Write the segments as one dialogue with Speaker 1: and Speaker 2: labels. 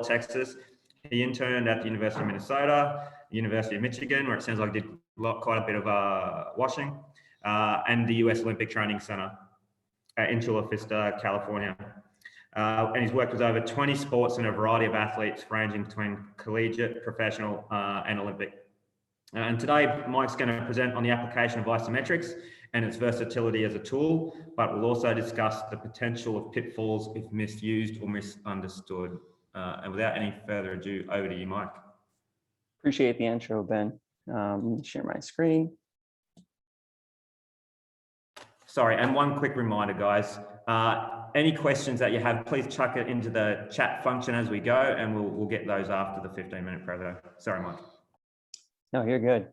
Speaker 1: Texas. He interned at the University of Minnesota, University of Michigan, where it sounds like he did quite a bit of washing, and the US Olympic Training Center in Chula Vista, California. And he's worked with over 20 sports and a variety of athletes ranging between collegiate, professional, and Olympic. And today, Mike's going to present on the application of isometrics and its versatility as a tool, but we'll also discuss the potential of pitfalls if misused or misunderstood. And without any further ado, over to you, Mike.
Speaker 2: Appreciate the intro, Ben. Let me share my screen.
Speaker 1: Sorry, and one quick reminder, guys. Any questions that you have, please chuck it into the chat function as we go, and we'll get those after the 15-minute preso. Sorry, Mike.
Speaker 2: No, you're good.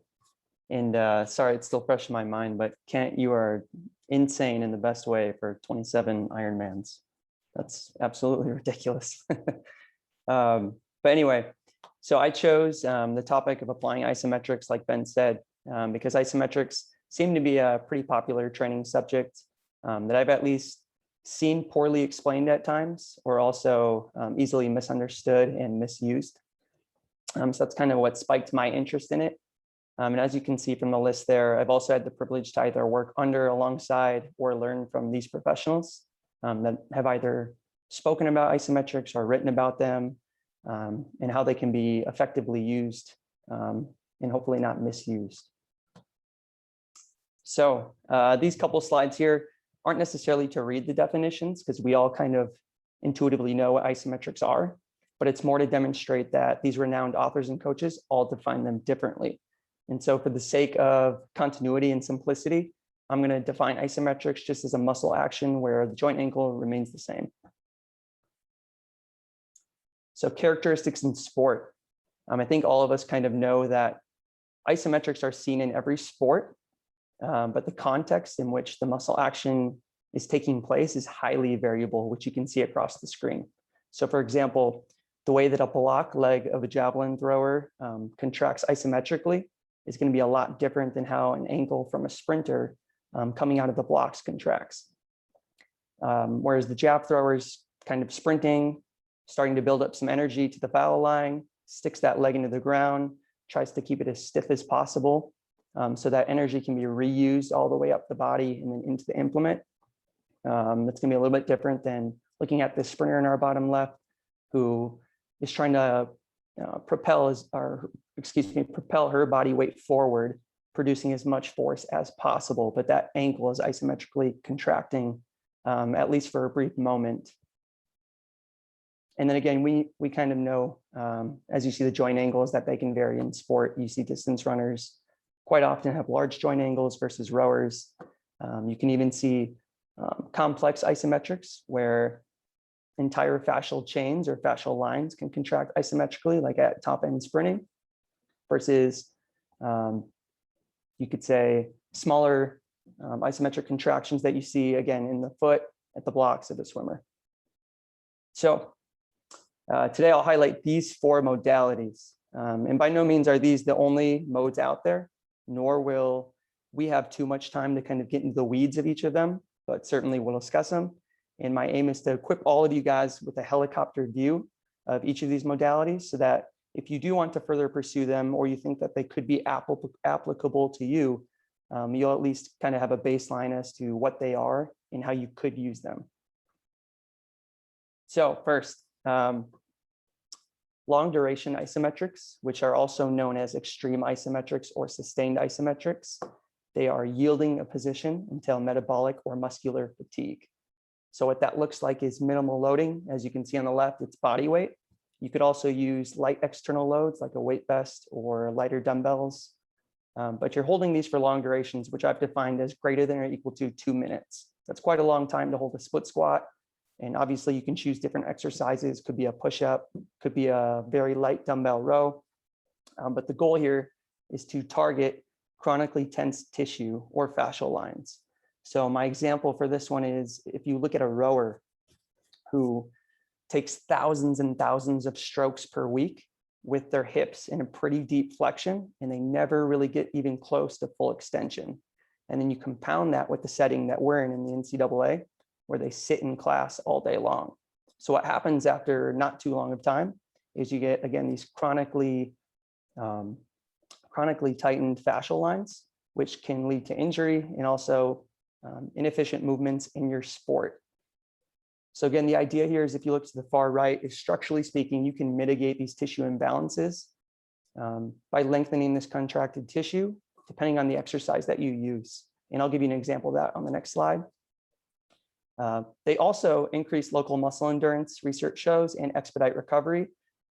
Speaker 2: And sorry, it's still fresh in my mind, but Kent, you are insane in the best way for 27 Ironmans. That's absolutely ridiculous. But anyway, so I chose the topic of applying isometrics, like Ben said, because isometrics seem to be a pretty popular training subject that I've at least seen poorly explained at times, or also easily misunderstood and misused. So that's kind of what spiked my interest in it. And as you can see from the list there, I've also had the privilege to either work under, alongside, or learn from these professionals that have either spoken about isometrics or written about them, and how they can be effectively used and hopefully not misused. So these couple slides here aren't necessarily to read the definitions, because we all kind of intuitively know what isometrics are, but it's more to demonstrate that these renowned authors and coaches all define them differently. And so for the sake of continuity and simplicity, I'm going to define isometrics just as a muscle action where the joint angle remains the same. So characteristics in sport. I think all of us kind of know that isometrics are seen in every sport, but the context in which the muscle action is taking place is highly variable, which you can see across the screen. So for example, the way that a block leg of a javelin thrower contracts isometrically is going to be a lot different than how an ankle from a sprinter coming out of the blocks contracts. Whereas the jab thrower's kind of sprinting, starting to build up some energy to the foul line, sticks that leg into the ground, tries to keep it as stiff as possible so that energy can be reused all the way up the body and then into the implement. That's going to be a little bit different than looking at the sprinter in our bottom left, who is trying to propel her body weight forward, producing as much force as possible, but that ankle is isometrically contracting, at least for a brief moment. And then again, we kind of know, as you see the joint angles, that they can vary in sport. You see distance runners quite often have large joint angles versus rowers. You can even see complex isometrics where entire fascial chains or fascial lines can contract isometrically, like at top end sprinting, versus you could say smaller isometric contractions that you see again in the foot at the blocks of the swimmer. So today I'll highlight these 4 modalities, and by no means are these the only modes out there, nor will we have too much time to kind of get into the weeds of each of them, but certainly we'll discuss them. And my aim is to equip all of you guys with a helicopter view of each of these modalities so that if you do want to further pursue them, or you think that they could be applicable to you, you'll at least kind of have a baseline as to what they are and how you could use them. So first, long duration isometrics, which are also known as extreme isometrics or sustained isometrics. They are yielding a position until metabolic or muscular fatigue. So what that looks like is minimal loading. As you can see on the left, it's body weight. You could also use light external loads like a weight vest or lighter dumbbells. But you're holding these for long durations, which I've defined as greater than or equal to 2 minutes. That's quite a long time to hold a split squat. And obviously you can choose different exercises. Could be a push-up, could be a very light dumbbell row. But the goal here is to target chronically tense tissue or fascial lines. So my example for this one is if you look at a rower who takes thousands and thousands of strokes per week with their hips in a pretty deep flexion, and they never really get even close to full extension. And then you compound that with the setting that we're in the NCAA, where they sit in class all day long. So what happens after not too long of time is you get, again, these chronically tightened fascial lines, which can lead to injury and also inefficient movements in your sport. So again, the idea here is if you look to the far right, is structurally speaking, you can mitigate these tissue imbalances by lengthening this contracted tissue, depending on the exercise that you use. And I'll give you an example of that on the next slide. They also increase local muscle endurance, research shows, and expedite recovery.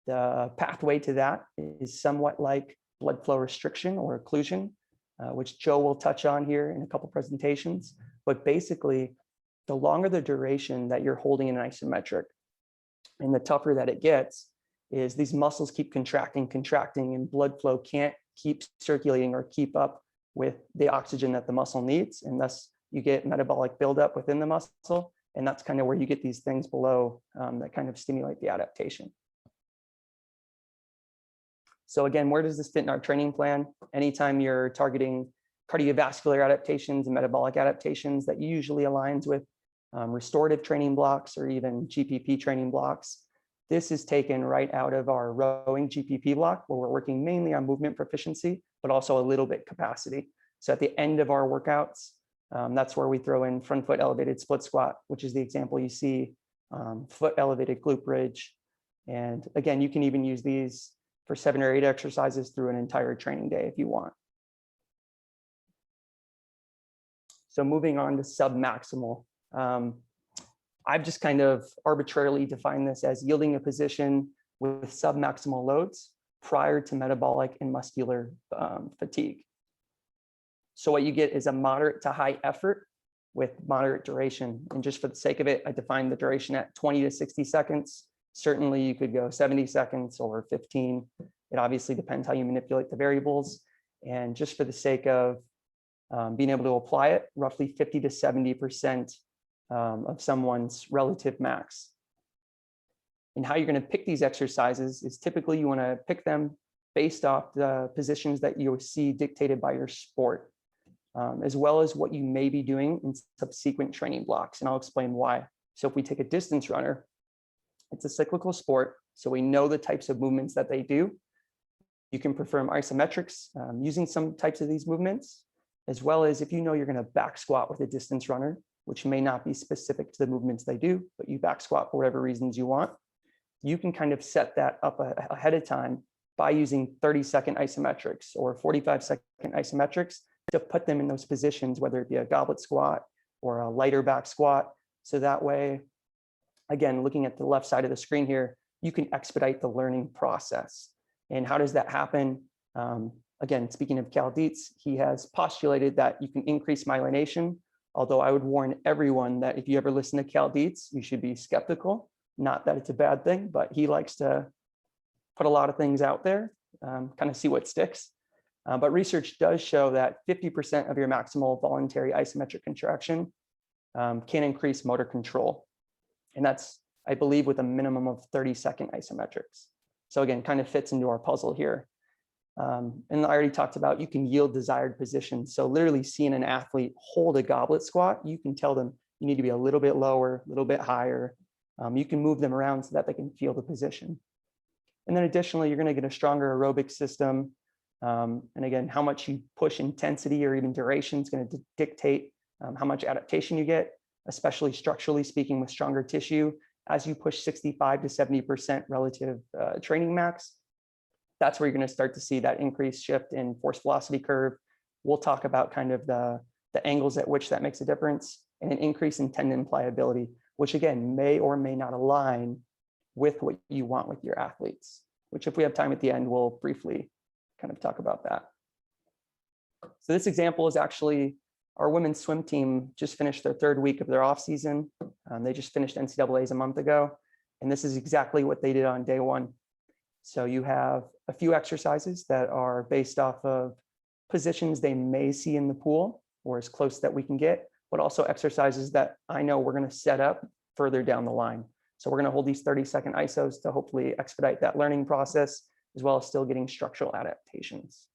Speaker 2: The pathway to that is somewhat like blood flow restriction or occlusion, which Joe will touch on here in a couple presentations. But basically, the longer the duration that you're holding in an isometric and the tougher that it gets, is these muscles keep contracting, and blood flow can't keep circulating or keep up with the oxygen that the muscle needs. And thus you get metabolic buildup within the muscle. And that's kind of where you get these things below that kind of stimulate the adaptation. So again, where does this fit in our training plan? Anytime you're targeting cardiovascular adaptations and metabolic adaptations, that usually aligns with restorative training blocks or even GPP training blocks. This is taken right out of our rowing GPP block, where we're working mainly on movement proficiency, but also a little bit capacity. So at the end of our workouts, that's where we throw in front foot elevated split squat, which is the example you see, foot elevated glute bridge. And again, you can even use these for 7 or 8 exercises through an entire training day if you want. So moving on to submaximal. I've just kind of arbitrarily defined this as yielding a position with submaximal loads prior to metabolic and muscular fatigue. So what you get is a moderate to high effort with moderate duration. And just for the sake of it, I defined the duration at 20 to 60 seconds. Certainly you could go 70 seconds or 15. It obviously depends how you manipulate the variables. And just for the sake of being able to apply it, roughly 50 to 70% of someone's relative max. And how you're going to pick these exercises is typically you want to pick them based off the positions that you see dictated by your sport, as well as what you may be doing in subsequent training blocks. And I'll explain why. So if we take a distance runner, it's a cyclical sport, so we know the types of movements that they do. You can perform isometrics using some types of these movements, as well as if you know you're going to back squat with a distance runner, which may not be specific to the movements they do, but you back squat for whatever reasons you want. You can kind of set that up ahead of time by using 30-second isometrics or 45-second isometrics to put them in those positions, whether it be a goblet squat or a lighter back squat. So that way, again, looking at the left side of the screen here, you can expedite the learning process. And how does that happen? Again, speaking of Cal Dietz, he has postulated that you can increase myelination, although I would warn everyone that if you ever listen to Cal Dietz, you should be skeptical. Not that it's a bad thing, but he likes to put a lot of things out there, kind of see what sticks. But research does show that 50% of your maximal voluntary isometric contraction can increase motor control. And that's, I believe, with a minimum of 30-second isometrics. So again, kind of fits into our puzzle here. And I already talked about you can yield desired positions. So literally seeing an athlete hold a goblet squat, you can tell them you need to be a little bit lower, a little bit higher. You can move them around so that they can feel the position. And then additionally, you're going to get a stronger aerobic system. And again, how much you push intensity or even duration is going to dictate how much adaptation you get, especially structurally speaking with stronger tissue. As you push 65 to 70% relative training max, that's where you're going to start to see that increased shift in force velocity curve. We'll talk about kind of the angles at which that makes a difference, and an increase in tendon pliability, which again may or may not align with what you want with your athletes, which if we have time at the end, we'll briefly kind of talk about that. So this example is actually our women's swim team just finished their 3rd week of their off season. They just finished NCAAs a month ago, and this is exactly what they did on day 1. So you have a few exercises that are based off of positions they may see in the pool or as close that we can get, but also exercises that I know we're going to set up further down the line. So we're going to hold these 30-second isos to hopefully expedite that learning process, as well as still getting structural adaptations.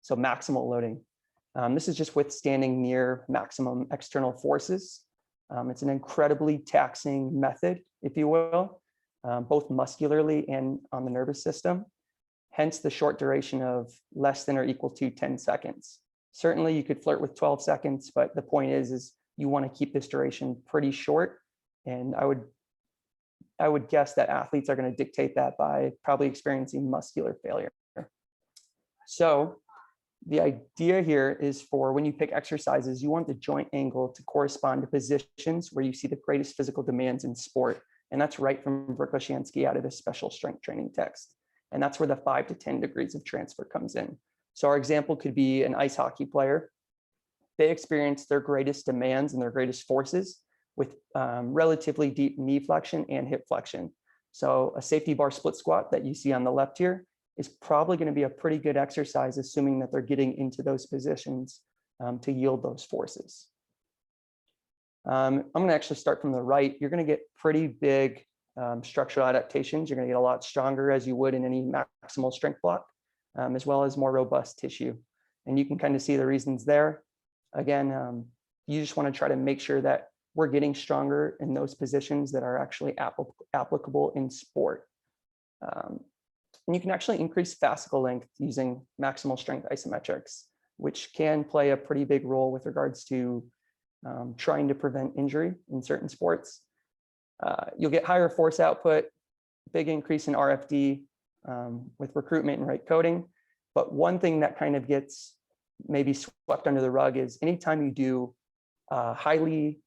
Speaker 2: So maximal loading. This is just withstanding near maximum external forces. It's an incredibly taxing method, if you will, both muscularly and on the nervous system. Hence the short duration of less than or equal to 10 seconds. Certainly you could flirt with 12 seconds, but the point is you want to keep this duration pretty short. And I would guess that athletes are going to dictate that by probably experiencing muscular failure. So the idea here is for when you pick exercises, you want the joint angle to correspond to positions where you see the greatest physical demands in sport. And that's right from Verkhoshansky out of his special strength training text. And that's where the 5 to 10 degrees of transfer comes in. So our example could be an ice hockey player. They experience their greatest demands and their greatest forces with relatively deep knee flexion and hip flexion. So a safety bar split squat that you see on the left here is probably going to be a pretty good exercise, assuming that they're getting into those positions to yield those forces. I'm going to actually start from the right. You're going to get pretty big structural adaptations. You're going to get a lot stronger as you would in any maximal strength block, as well as more robust tissue. And you can kind of see the reasons there. Again, you just want to try to make sure that we're getting stronger in those positions that are actually applicable in sport. And you can actually increase fascicle length using maximal strength isometrics, which can play a pretty big role with regards to trying to prevent injury in certain sports. You'll get higher force output, big increase in RFD with recruitment and right coding. But one thing that kind of gets maybe swept under the rug is anytime you do highly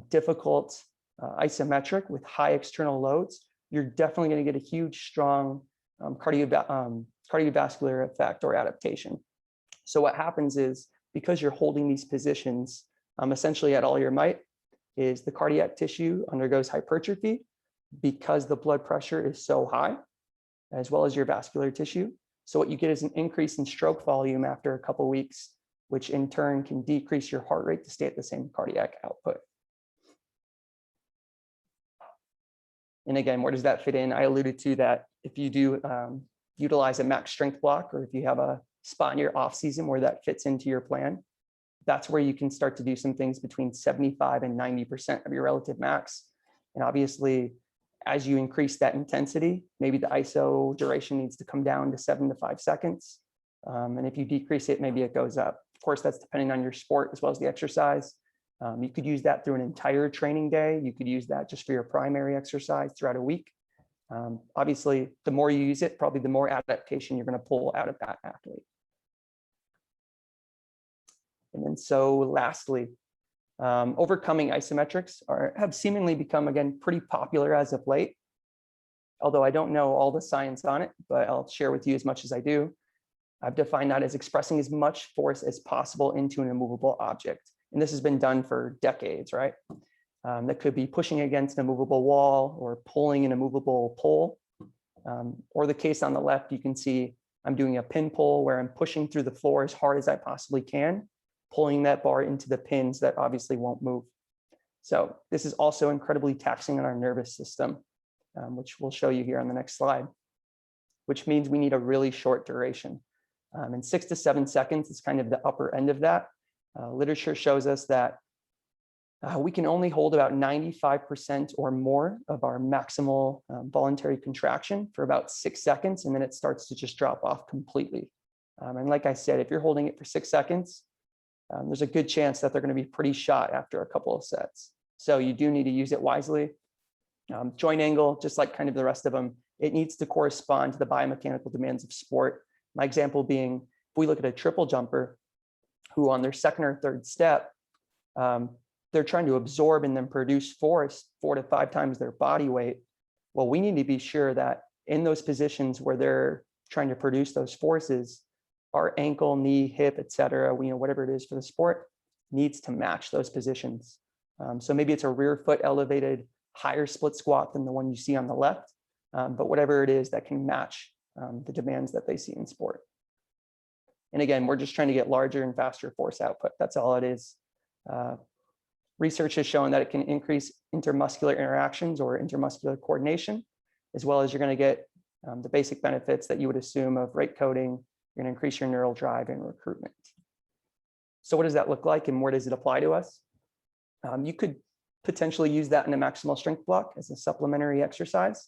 Speaker 2: difficult isometric with high external loads, you're definitely going to get a huge, strong cardiovascular effect or adaptation. So what happens is, because you're holding these positions essentially at all your might, is the cardiac tissue undergoes hypertrophy because the blood pressure is so high, as well as your vascular tissue. So what you get is an increase in stroke volume after a couple of weeks, which in turn can decrease your heart rate to stay at the same cardiac output. And again, where does that fit in? I alluded to that if you do utilize a max strength block, or if you have a spot in your off season where that fits into your plan, that's where you can start to do some things between 75 and 90% of your relative max. And obviously, as you increase that intensity, maybe the ISO duration needs to come down to 7 to 5 seconds. And if you decrease it, maybe it goes up. Of course, that's depending on your sport as well as the exercise. You could use that through an entire training day. You could use that just for your primary exercise throughout a week. Obviously, the more you use it, probably the more adaptation you're going to pull out of that athlete. And then so lastly, overcoming isometrics have seemingly become, again, pretty popular as of late. Although I don't know all the science on it, but I'll share with you as much as I do. I've defined that as expressing as much force as possible into an immovable object. And this has been done for decades, right? That could be pushing against a movable wall or pulling an immovable pole. Or the case on the left, you can see I'm doing a pin pull where I'm pushing through the floor as hard as I possibly can, pulling that bar into the pins that obviously won't move. So this is also incredibly taxing on our nervous system, which we'll show you here on the next slide, which means we need a really short duration. And 6 to 7 seconds is kind of the upper end of that. Literature shows us that we can only hold about 95% or more of our maximal voluntary contraction for about 6 seconds, and then it starts to just drop off completely. And like I said, if you're holding it for 6 seconds, there's a good chance that they're going to be pretty shot after a couple of sets. So you do need to use it wisely. Joint angle, just like kind of the rest of them, it needs to correspond to the biomechanical demands of sport. My example being, if we look at a triple jumper who on their second or third step, they're trying to absorb and then produce force 4 to 5 times their body weight. Well, we need to be sure that in those positions where they're trying to produce those forces, our ankle, knee, hip, et cetera, whatever it is for the sport, needs to match those positions. So maybe it's a rear foot elevated higher split squat than the one you see on the left, but whatever it is that can match the demands that they see in sport. And again, we're just trying to get larger and faster force output. That's all it is. Research has shown that it can increase intermuscular interactions or intermuscular coordination, as well as you're going to get the basic benefits that you would assume of rate coding. You're going to increase your neural drive and recruitment. So what does that look like and where does it apply to us? You could potentially use that in a maximal strength block as a supplementary exercise,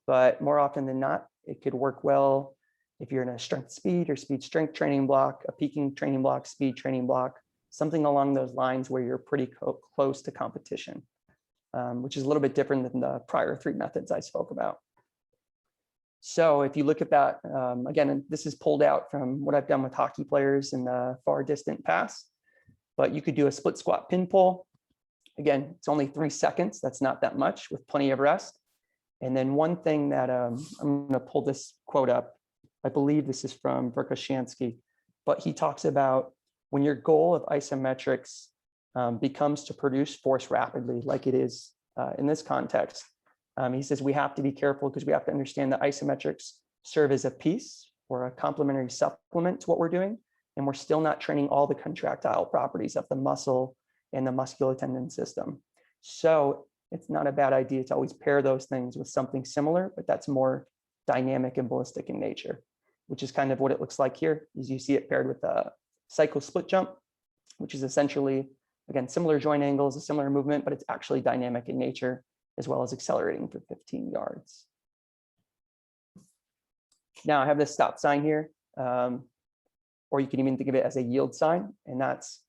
Speaker 2: but more often than not, it could work well if you're in a strength speed or speed strength training block, a peaking training block, speed training block, something along those lines where you're pretty close to competition, which is a little bit different than the prior 3 methods I spoke about. So if you look at that, again, this is pulled out from what I've done with hockey players in the far distant past, but you could do a split squat pin pull. Again, it's only 3 seconds. That's not that much with plenty of rest. And then one thing that I'm going to pull this quote up. I believe this is from Verkhoshansky, but he talks about when your goal of isometrics becomes to produce force rapidly, like it is in this context. He says we have to be careful because we have to understand that isometrics serve as a piece or a complementary supplement to what we're doing. And we're still not training all the contractile properties of the muscle and the musculotendin system. So it's not a bad idea to always pair those things with something similar, but that's more dynamic and ballistic in nature, which is kind of what it looks like here, is you see it paired with a cycle split jump, which is essentially, again, similar joint angles, a similar movement, but it's actually dynamic in nature, as well as accelerating for 15 yards. Now I have this stop sign here, or you can even think of it as a yield sign, and that's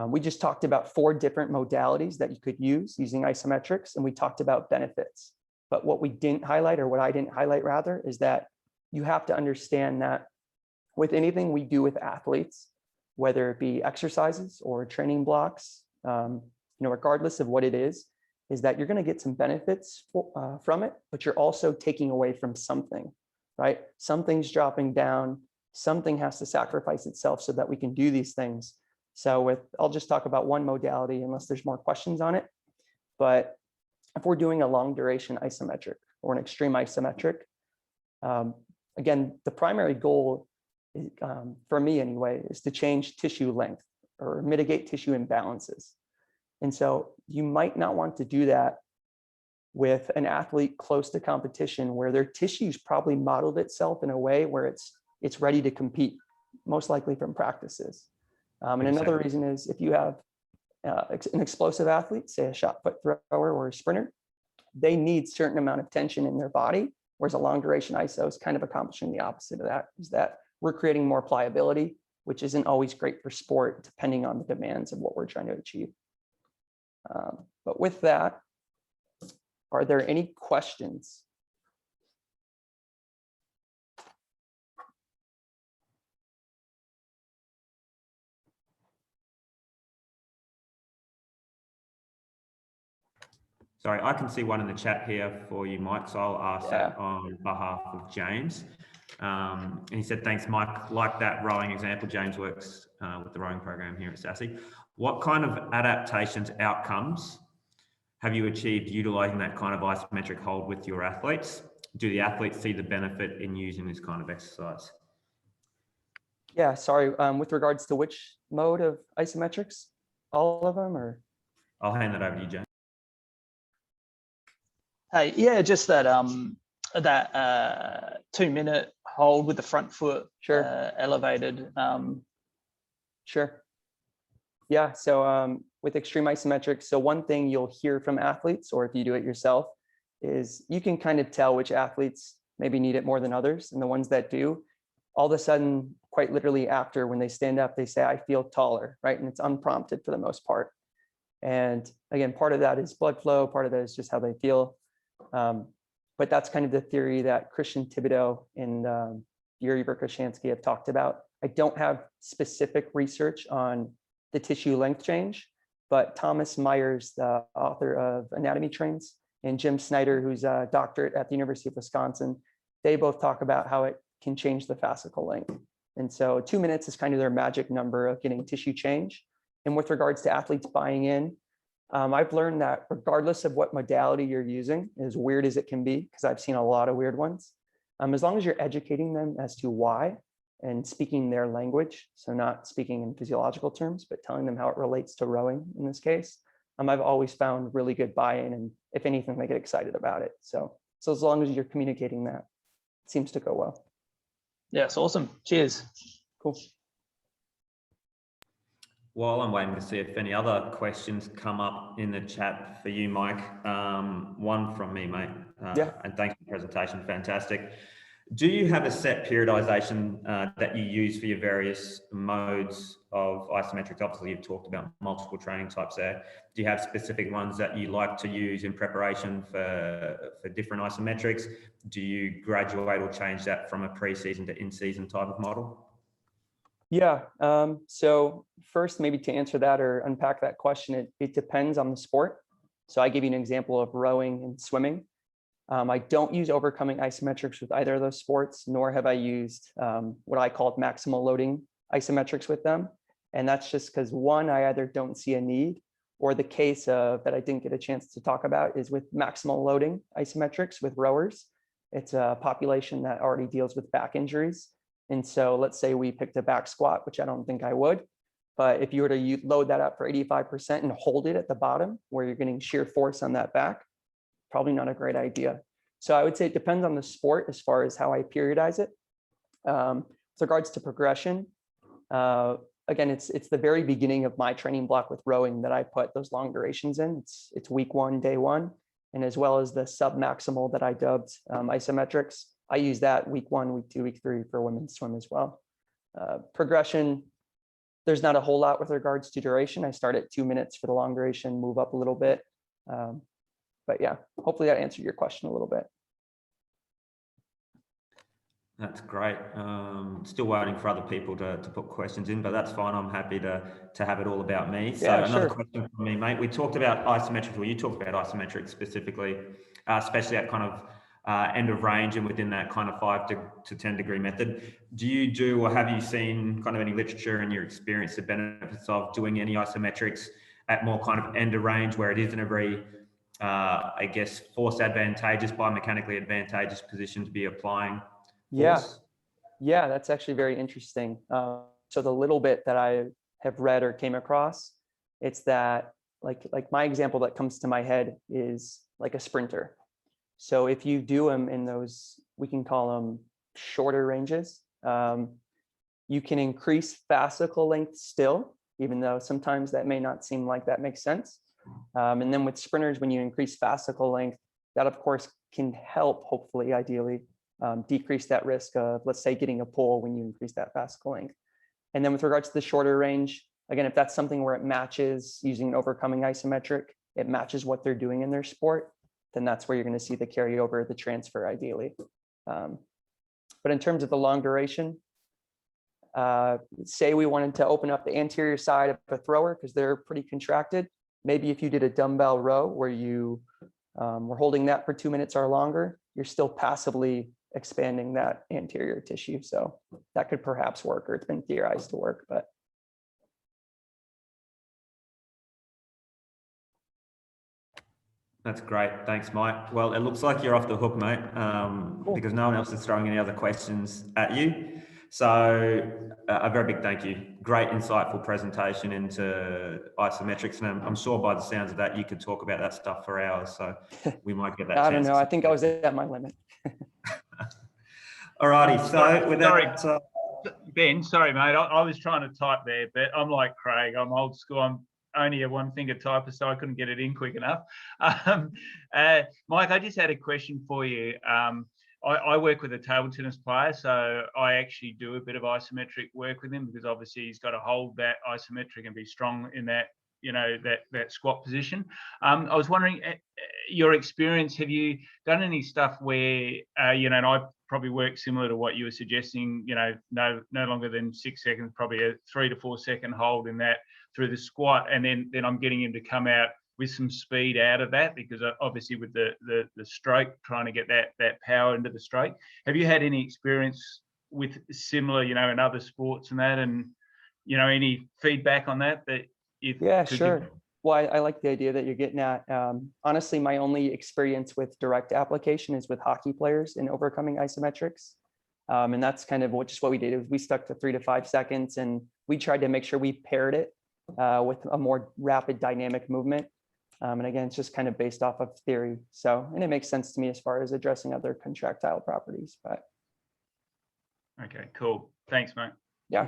Speaker 2: we just talked about 4 different modalities that you could use using isometrics, and we talked about benefits. But what we didn't highlight, or what I didn't highlight rather, is that you have to understand that with anything we do with athletes, whether it be exercises or training blocks, regardless of what it is that you're going to get some benefits from it, but you're also taking away from something, right? Something's dropping down, something has to sacrifice itself so that we can do these things. So I'll just talk about one modality unless there's more questions on it. But if we're doing a long duration isometric or an extreme isometric, again, the primary goal is, for me anyway, is to change tissue length or mitigate tissue imbalances. And so you might not want to do that with an athlete close to competition where their tissue's probably modeled itself in a way where it's ready to compete, most likely from practices. And another reason is if you have an explosive athlete, say a shot put thrower or a sprinter, they need a certain amount of tension in their body, whereas a long duration ISO is kind of accomplishing the opposite of that, is that we're creating more pliability, which isn't always great for sport, depending on the demands of what we're trying to achieve. But with that, are there any questions?
Speaker 1: Sorry, I can see one in the chat here for you, Mike, so I'll ask that on behalf of James. And he said, thanks, Mike. Like that rowing example, James works with the rowing program here at SASI. What kind of adaptations, outcomes have you achieved utilizing that kind of isometric hold with your athletes? Do the athletes see the benefit in using this kind of exercise?
Speaker 2: Yeah, sorry, with regards to which mode of isometrics? All of them, or?
Speaker 1: I'll hand that over to you, James.
Speaker 3: Hey, yeah, just that 2-minute hold with the front foot elevated.
Speaker 2: Sure. Yeah, so with extreme isometrics, so one thing you'll hear from athletes, or if you do it yourself, is you can kind of tell which athletes maybe need it more than others, and the ones that do, all of a sudden, quite literally after, when they stand up, they say, I feel taller, right? And it's unprompted for the most part. And again, part of that is blood flow, part of that is just how they feel. But that's kind of the theory that Christian Thibodeau and Yuri Verkhoshansky have talked about. I don't have specific research on the tissue length change, but Thomas Myers, the author of Anatomy Trains, and Jim Snyder, who's a doctorate at the University of Wisconsin, they both talk about how it can change the fascicle length. And so 2 minutes is kind of their magic number of getting tissue change. And with regards to athletes buying in, I've learned that regardless of what modality you're using, as weird as it can be, because I've seen a lot of weird ones, as long as you're educating them as to why and speaking their language, so not speaking in physiological terms, but telling them how it relates to rowing in this case, I've always found really good buy-in, and if anything, they get excited about it. So as long as you're communicating that, it seems to go well.
Speaker 3: Yeah, it's awesome. Cheers.
Speaker 2: Cool.
Speaker 1: While I'm waiting to see if any other questions come up in the chat for you, Mike, one from me, mate.
Speaker 2: Yeah.
Speaker 1: And thanks for the presentation, fantastic. Do you have a set periodization that you use for your various modes of isometrics? Obviously, you've talked about multiple training types there. Do you have specific ones that you like to use in preparation for different isometrics? Do you graduate or change that from a pre-season to in-season type of model?
Speaker 2: Yeah. So first, maybe to answer that or unpack that question, it depends on the sport. So I give you an example of rowing and swimming. I don't use overcoming isometrics with either of those sports, nor have I used what I call maximal loading isometrics with them. And that's just because one, I either don't see a need, or the case of that I didn't get a chance to talk about is with maximal loading isometrics with rowers. It's a population that already deals with back injuries. And so let's say we picked a back squat, which I don't think I would, but if you were to load that up for 85% and hold it at the bottom where you're getting shear force on that back, probably not a great idea. So I would say it depends on the sport as far as how I periodize it. With regards to progression, again, it's the very beginning of my training block with rowing that I put those long durations in. It's week 1, day 1, and as well as the sub-maximal that I dubbed isometrics. I use that week 1, week 2, week 3 for women's swim as well. Progression, there's not a whole lot with regards to duration. I start at 2 minutes for the long duration, move up a little bit. But yeah, hopefully that answered your question a little bit.
Speaker 1: That's great. Still waiting for other people to put questions in, but that's fine. I'm happy to have it all about me. So
Speaker 2: yeah,
Speaker 1: another
Speaker 2: sure.
Speaker 1: question from me, mate. We talked about isometrics, or you talked about isometrics specifically, especially at kind of end of range and within that kind of 5 to 10 degree method. Do you do, or have you seen kind of any literature in your experience, the benefits of doing any isometrics at more kind of end of range where it is in a very, I guess, force advantageous, biomechanically advantageous position to be applying force?
Speaker 2: Yeah, that's actually very interesting. So the little bit that I have read or came across, it's that like my example that comes to my head is like a sprinter. So if you do them in those, we can call them shorter ranges, you can increase fascicle length still, even though sometimes that may not seem like that makes sense. And then with sprinters, when you increase fascicle length, that of course can help, hopefully, ideally, decrease that risk of, let's say, getting a pull when you increase that fascicle length. And then with regards to the shorter range, again, if that's something where it matches using an overcoming isometric, it matches what they're doing in their sport, then that's where you're going to see the carryover, the transfer, ideally. But in terms of the long duration, say we wanted to open up the anterior side of a thrower because they're pretty contracted. Maybe if you did a dumbbell row where you were holding that for 2 minutes or longer, you're still passively expanding that anterior tissue. So that could perhaps work, or it's been theorized to work, but.
Speaker 1: That's great. Thanks, Mike. Well, it looks like you're off the hook, mate,
Speaker 2: Cool.
Speaker 1: because no one else is throwing any other questions at you. So a very big thank you. Great, insightful presentation into isometrics. And I'm sure by the sounds of that, you could talk about that stuff for hours. So we might get that chance.
Speaker 2: I don't know. I think I was at my limit.
Speaker 1: All righty. So with that,
Speaker 3: Ben, sorry, mate. I was trying to type there, but I'm like Craig. I'm old school. I'm only a one-finger typer, so I couldn't get it in quick enough. Mike, I just had a question for you. I work with a table tennis player, so I actually do a bit of isometric work with him because obviously he's got to hold that isometric and be strong in that, you know, that squat position. I was wondering, your experience, have you done any stuff where, you know, and I probably work similar to what you were suggesting, you know, no longer than 6 seconds, probably a 3 to 4 second hold in that through the squat, and then I'm getting him to come out with some speed out of that, because obviously with the stroke, trying to get that power into the stroke. Have you had any experience with similar, you know, in other sports and that, and, you know, any feedback on that
Speaker 2: Yeah, sure. Well, I like the idea that you're getting at. Honestly, my only experience with direct application is with hockey players in overcoming isometrics. And that's kind of just what we did. We stuck to 3 to 5 seconds, and we tried to make sure we paired it with a more rapid dynamic movement. And again, it's just kind of based off of theory. So, and it makes sense to me as far as addressing other contractile properties, but.
Speaker 3: Okay, cool. Thanks, mate.
Speaker 2: Yeah.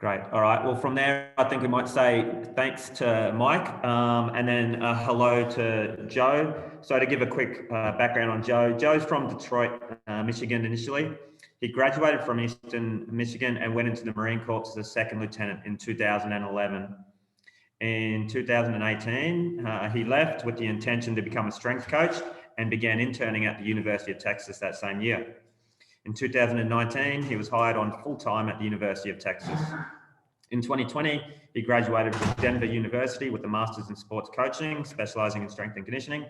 Speaker 1: Great. All right. Well, from there, I think we might say thanks to Mike and then hello to Joe. So to give a quick background on Joe, Joe's from Detroit, Michigan initially. He graduated from Eastern Michigan and went into the Marine Corps as a second lieutenant in 2011. In 2018, he left with the intention to become a strength coach and began interning at the University of Texas that same year. In 2019, he was hired on full-time at the University of Texas. In 2020, he graduated from Denver University with a master's in sports coaching, specializing in strength and conditioning.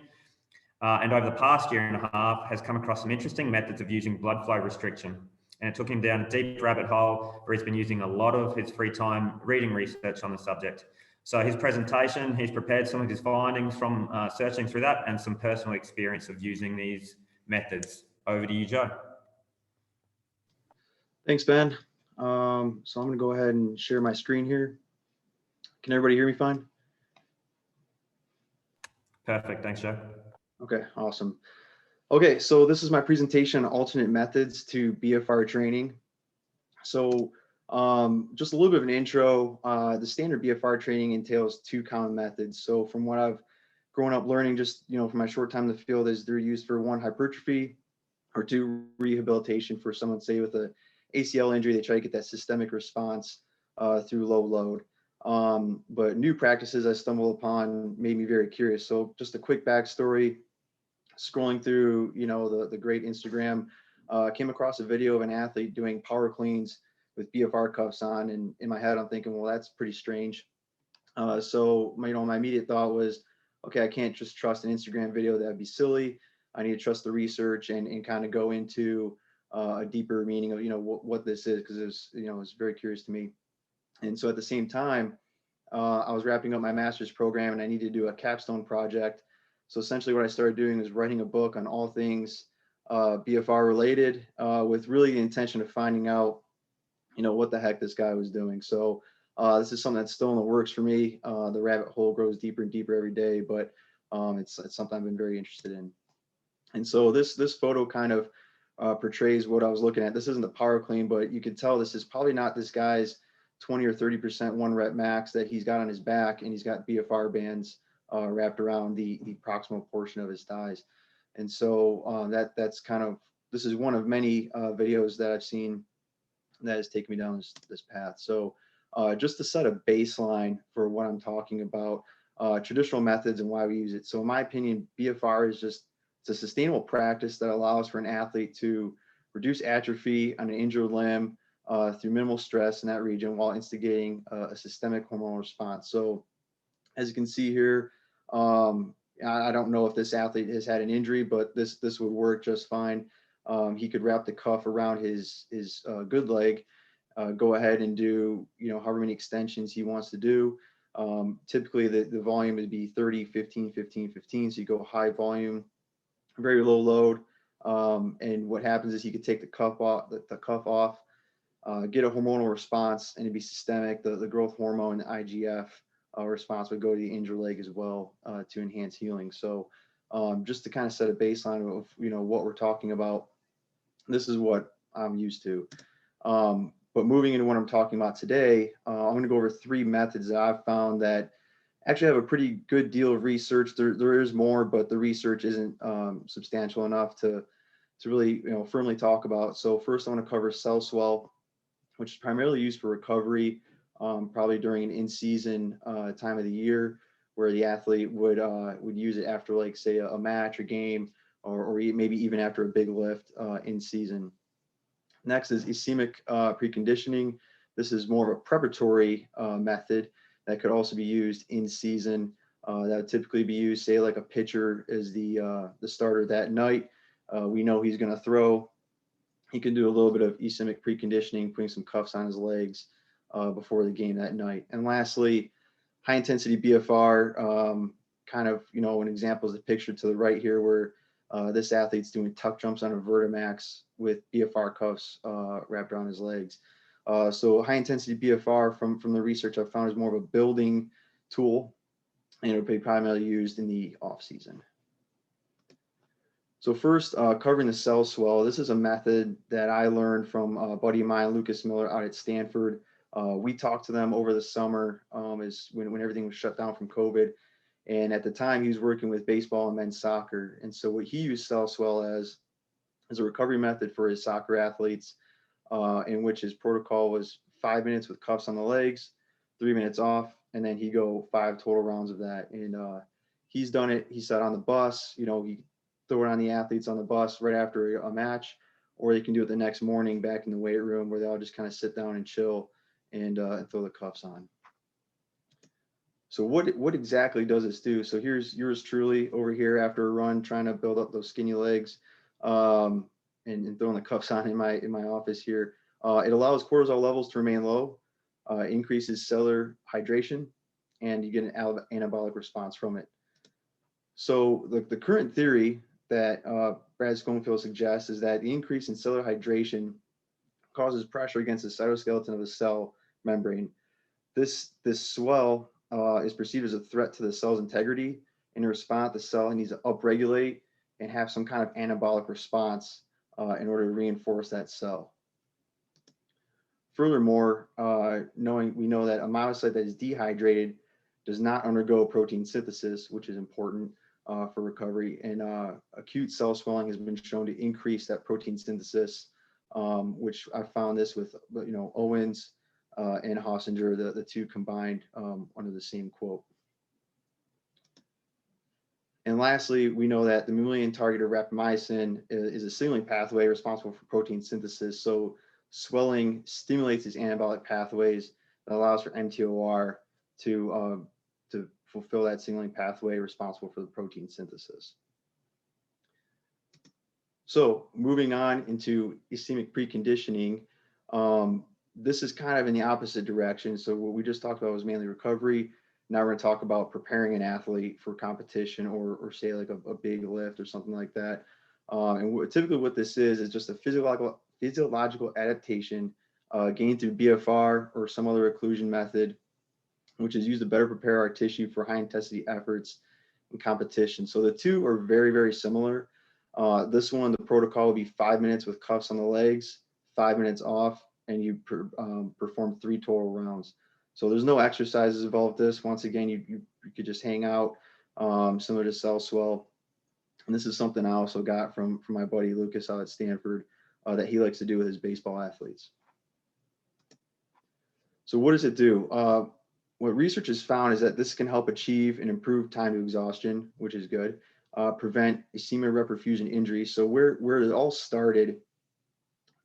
Speaker 1: And over the past year and a half, has come across some interesting methods of using blood flow restriction. And it took him down a deep rabbit hole where he's been using a lot of his free time reading research on the subject. So his presentation, he's prepared some of his findings from searching through that and some personal experience of using these methods. Over to you, Joe.
Speaker 4: Thanks, Ben. So I'm going to go ahead and share my screen here. Can everybody hear me fine?
Speaker 1: Perfect. Thanks, Joe.
Speaker 4: Okay, awesome. Okay, so this is my presentation on alternate methods to BFR training. So just a little bit of an intro. The standard BFR training entails two common methods. So from what I've grown up learning, just from my short time in the field, is they're used for one, hypertrophy, or two, rehabilitation for someone, say, with a ACL injury. They try to get that systemic response through low load. But new practices I stumbled upon made me very curious. So just a quick backstory, scrolling through, the great Instagram, came across a video of an athlete doing power cleans with BFR cuffs on. And in my head, I'm thinking, well, that's pretty strange. So my immediate thought was, okay, I can't just trust an Instagram video. That'd be silly. I need to trust the research and kind of go into a deeper meaning of what this is, because it's very curious to me. And so at the same time, I was wrapping up my master's program and I needed to do a capstone project. So essentially what I started doing was writing a book on all things BFR related, with really the intention of finding out what the heck this guy was doing. So this is something that's still in the works for me. The rabbit hole grows deeper and deeper every day, but it's something I've been very interested in. And so this photo kind of portrays what I was looking at. This isn't the power clean, but you can tell this is probably not this guy's 20 or 30% one rep max that he's got on his back, and he's got BFR bands wrapped around the proximal portion of his thighs. And so that's kind of, this is one of many videos that I've seen that has taken me down this path. So just to set a baseline for what I'm talking about, traditional methods and why we use it. So in my opinion, BFR is it's a sustainable practice that allows for an athlete to reduce atrophy on an injured limb through minimal stress in that region while instigating a systemic hormonal response. So as you can see here, I don't know if this athlete has had an injury, but this would work just fine. He could wrap the cuff around his good leg, go ahead and do however many extensions he wants to do. Typically the volume would be 30, 15, 15, 15. So you go high volume, very low load. And what happens is he could take the cuff off, get a hormonal response, and it'd be systemic. The growth hormone, the IGF response would go to the injured leg as well to enhance healing. So just to kind of set a baseline of what we're talking about, this is what I'm used to. But moving into what I'm talking about today, I'm going to go over three methods that I've found that actually have a pretty good deal of research. There is more, but the research isn't substantial enough to really firmly talk about. So first I want to cover cell swell, which is primarily used for recovery, probably during an in-season time of the year, where the athlete would use it after, like, say, a match or game, or maybe even after a big lift in season. Next is Issemic Preconditioning. This is more of a preparatory method that could also be used in season. That would typically be used, say, like a pitcher is the starter that night. We know he's going to throw. He can do a little bit of Issemic Preconditioning, putting some cuffs on his legs before the game that night. And lastly, high intensity BFR, kind of, an example is the picture to the right here, where this athlete's doing tuck jumps on a Vertimax with BFR cuffs wrapped around his legs. So high intensity BFR from the research I've found is more of a building tool, and it would be primarily used in the off season. So first, covering the cell swell. This is a method that I learned from a buddy of mine, Lucas Miller, out at Stanford. We talked to them over the summer, is when everything was shut down from COVID. And at the time he was working with baseball and men's soccer. And so what he used cell swell as a recovery method for his soccer athletes, in which his protocol was 5 minutes with cuffs on the legs, 3 minutes off, and then he go 5 total rounds of that. And he's done it. He said on the bus, you know, he throw it on the athletes on the bus right after a match, or they can do it the next morning back in the weight room where they'll just kind of sit down and chill and throw the cuffs on. So what exactly does this do? So here's yours truly over here after a run, trying to build up those skinny legs, and throwing the cuffs on in my office here. It allows cortisol levels to remain low, increases cellular hydration, and you get an anabolic response from it. So the current theory that Brad Schoenfeld suggests is that the increase in cellular hydration causes pressure against the cytoskeleton of the cell membrane. This swell is perceived as a threat to the cell's integrity. In response, the cell needs to upregulate and have some kind of anabolic response in order to reinforce that cell. Furthermore, we know that a monocyte that is dehydrated does not undergo protein synthesis, which is important for recovery. And acute cell swelling has been shown to increase that protein synthesis, which I found this with, you know, Owens and Hossinger, the two combined under the same quote. And lastly, we know that the mammalian target of rapamycin is a signaling pathway responsible for protein synthesis. So swelling stimulates these anabolic pathways that allows for mTOR to fulfill that signaling pathway responsible for the protein synthesis. So moving on into ischemic preconditioning, this is kind of in the opposite direction. So what we just talked about was mainly recovery. Now we're going to talk about preparing an athlete for competition or say like a big lift or something like that. And typically what this is just a physiological adaptation gained through BFR or some other occlusion method, which is used to better prepare our tissue for high intensity efforts and competition. So the two are very, very similar. This one, the protocol would be 5 minutes with cuffs on the legs, 5 minutes off, and you perform 3 total rounds. So there's no exercises involved with this. Once again, you could just hang out, similar to cell swell. And this is something I also got from my buddy Lucas out at Stanford that he likes to do with his baseball athletes. So what does it do? What research has found is that this can help achieve and improve time to exhaustion, which is good, prevent Ischemia Reperfusion injuries. So where it all started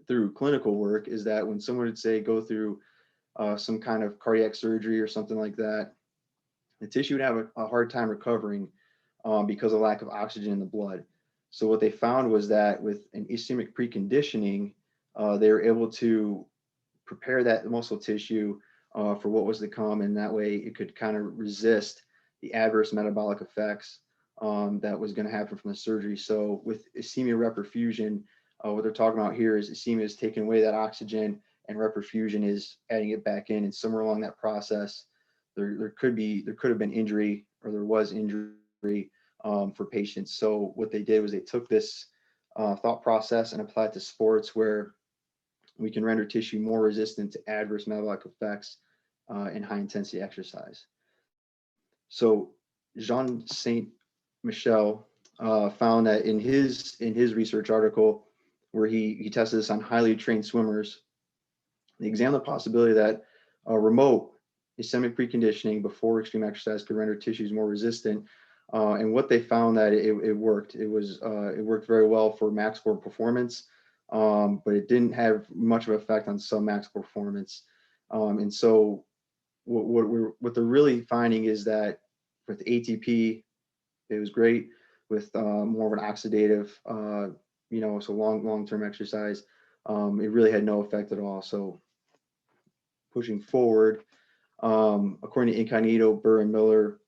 Speaker 4: through clinical work is that when someone would say go through some kind of cardiac surgery or something like that, the tissue would have a hard time recovering because of lack of oxygen in the blood. So what they found was that with an Ischemic Preconditioning, they were able to prepare that muscle tissue for what was to come, and that way it could kind of resist the adverse metabolic effects that was going to happen from the surgery. So with Ischemia Reperfusion, what they're talking about here is ischemia is taking away that oxygen and reperfusion is adding it back in. And somewhere along that process, there could have been injury, or there was injury for patients. So what they did was they took this thought process and applied it to sports where we can render tissue more resistant to adverse metabolic effects in high intensity exercise. So Jean Saint Michel found that in his research article where he tested this on highly trained swimmers, they examined the possibility that remote Issemic Preconditioning before extreme exercise could render tissues more resistant. And what they found that it worked. It worked very well for maximal performance, but it didn't have much of an effect on sub-maximal performance. And so what they're really finding is that with ATP, it was great. With more of an oxidative, so long-term exercise, it really had no effect at all. So pushing forward, according to Incognito, Burr, and Miller,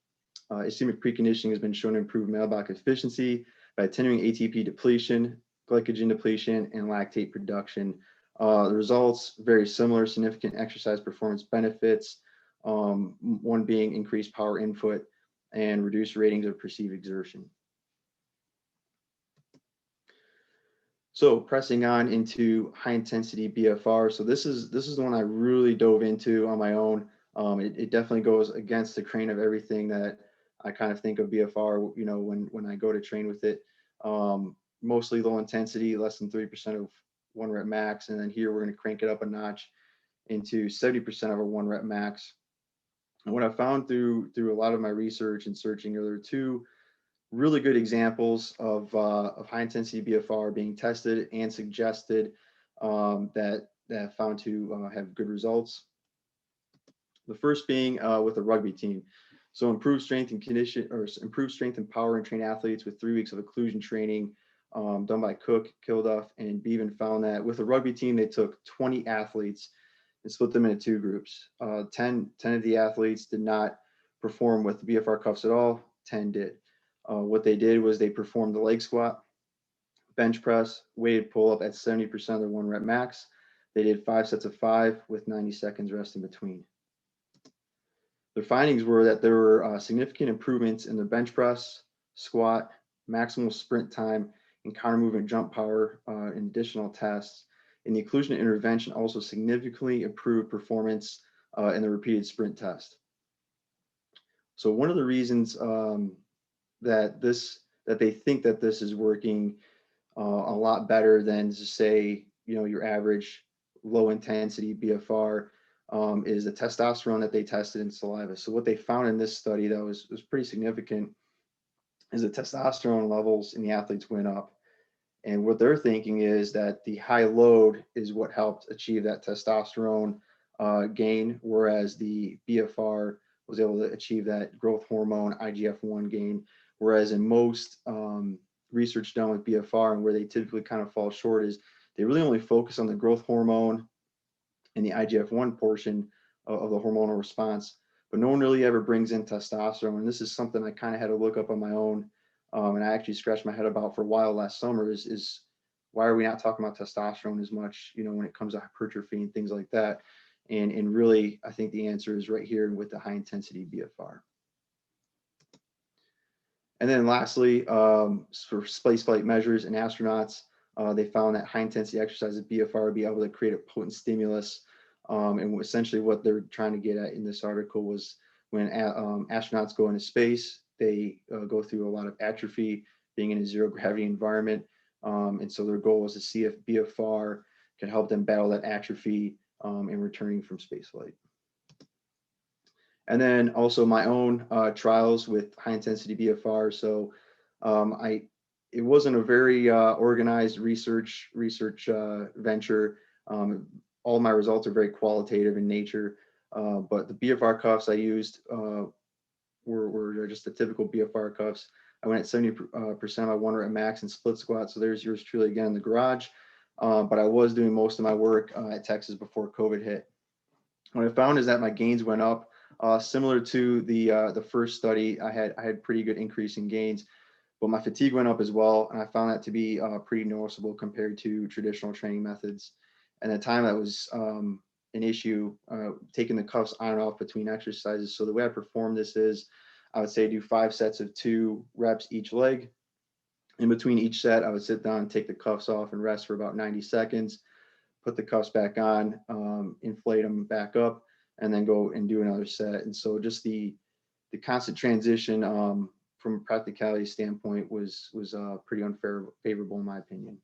Speaker 4: Ischemic Preconditioning has been shown to improve metabolic efficiency by attenuating ATP depletion, glycogen depletion, and lactate production. The results very similar, significant exercise performance benefits, one being increased power input and reduced ratings of perceived exertion. So pressing on into high intensity BFR. So this is the one I really dove into on my own. It definitely goes against the grain of everything that I kind of think of BFR, you know, when I go to train with it. Mostly low intensity, less than 3% of 1 rep max. And then here we're going to crank it up a notch into 70% of a 1 rep max. And what I found through a lot of my research and searching, there are two really good examples of high intensity BFR being tested and suggested that found to have good results. The first being with a rugby team. So improved strength and condition, or improved strength and power in trained athletes with 3 weeks of occlusion training done by Cook, Kilduff, and Bevan found that with a rugby team, they took 20 athletes and split them into 2 groups. 10 of the athletes did not perform with the BFR cuffs at all, 10 did. What they did was they performed the leg squat, bench press, weighted pull up at 70% of their 1 rep max. They did 5 sets of 5 with 90 seconds rest in between. Their findings were that there were significant improvements in the bench press, squat, maximal sprint time, and counter movement jump power in additional tests. And the occlusion intervention also significantly improved performance in the repeated sprint test. So one of the reasons that they think that this is working a lot better than, to say, you know, your average low intensity BFR is the testosterone that they tested in saliva. So what they found in this study that was pretty significant is the testosterone levels in the athletes went up. And what they're thinking is that the high load is what helped achieve that testosterone gain, whereas the BFR was able to achieve that growth hormone IGF-1 gain. Whereas in most research done with BFR, and where they typically kind of fall short, is they really only focus on the growth hormone and the IGF-1 portion of the hormonal response, but no one really ever brings in testosterone. And this is something I kind of had to look up on my own. And I actually scratched my head about for a while last summer is why are we not talking about testosterone as much, you know, when it comes to hypertrophy and things like that? And really, I think the answer is right here with the high intensity BFR. And then lastly, for space flight measures in astronauts, they found that high intensity exercise at BFR would be able to create a potent stimulus. And essentially what they're trying to get at in this article was when astronauts go into space, they go through a lot of atrophy being in a zero gravity environment. And so their goal was to see if BFR can help them battle that atrophy in returning from spaceflight. And then also my own trials with high intensity BFR. So it wasn't a very organized research venture. All my results are very qualitative in nature, but the BFR cuffs I used were just the typical BFR cuffs. I went at 70% of my 1 rep max and split squat. So there's yours truly again in the garage. But I was doing most of my work at Texas before COVID hit. What I found is that my gains went up, similar to the first study. I had pretty good increase in gains, but my fatigue went up as well, and I found that to be pretty noticeable compared to traditional training methods. And at the time that was an issue, taking the cuffs on and off between exercises. So the way I perform this is, I would say do 5 sets of 2 reps each leg. In between each set, I would sit down, take the cuffs off, and rest for about 90 seconds, put the cuffs back on, inflate them back up, and then go and do another set. And so just the constant transition from a practicality standpoint was pretty unfavorable in my opinion.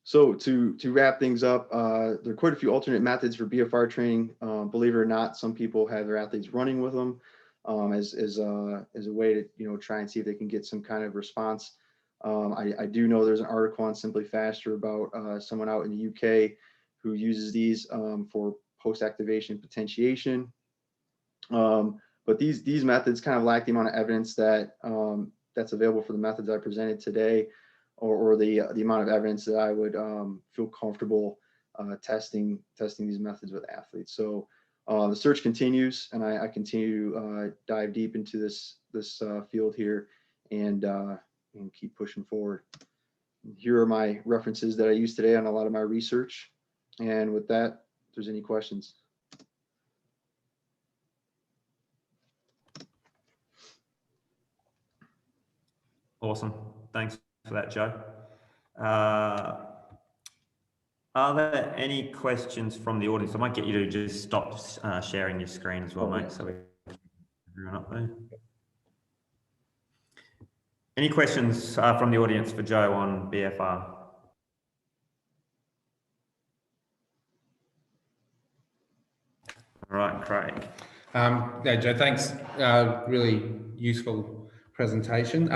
Speaker 4: So to wrap things up, there are quite a few alternate methods for BFR training. Believe it or not, some people have their athletes running with them as a way to, you know, try and see if they can get some kind of response. I do know there's an article on Simply Faster about someone out in the UK who uses these for post-activation potentiation. But these methods kind of lack the amount of evidence that that's available for the methods I presented today, or the amount of evidence that I would feel comfortable testing these methods with athletes. So the search continues, and I continue to dive deep into this field here and keep pushing forward. Here are my references that I used today on a lot of my research. And with that, if there's any questions.
Speaker 1: Awesome. Thanks for that, Joe. Are there any questions from the audience? I might get you to just stop sharing your screen as well, mate, so we can everyone up there. Any questions from the audience for Joe on BFR? All right, Craig.
Speaker 5: Yeah, Joe, thanks. Really useful presentation.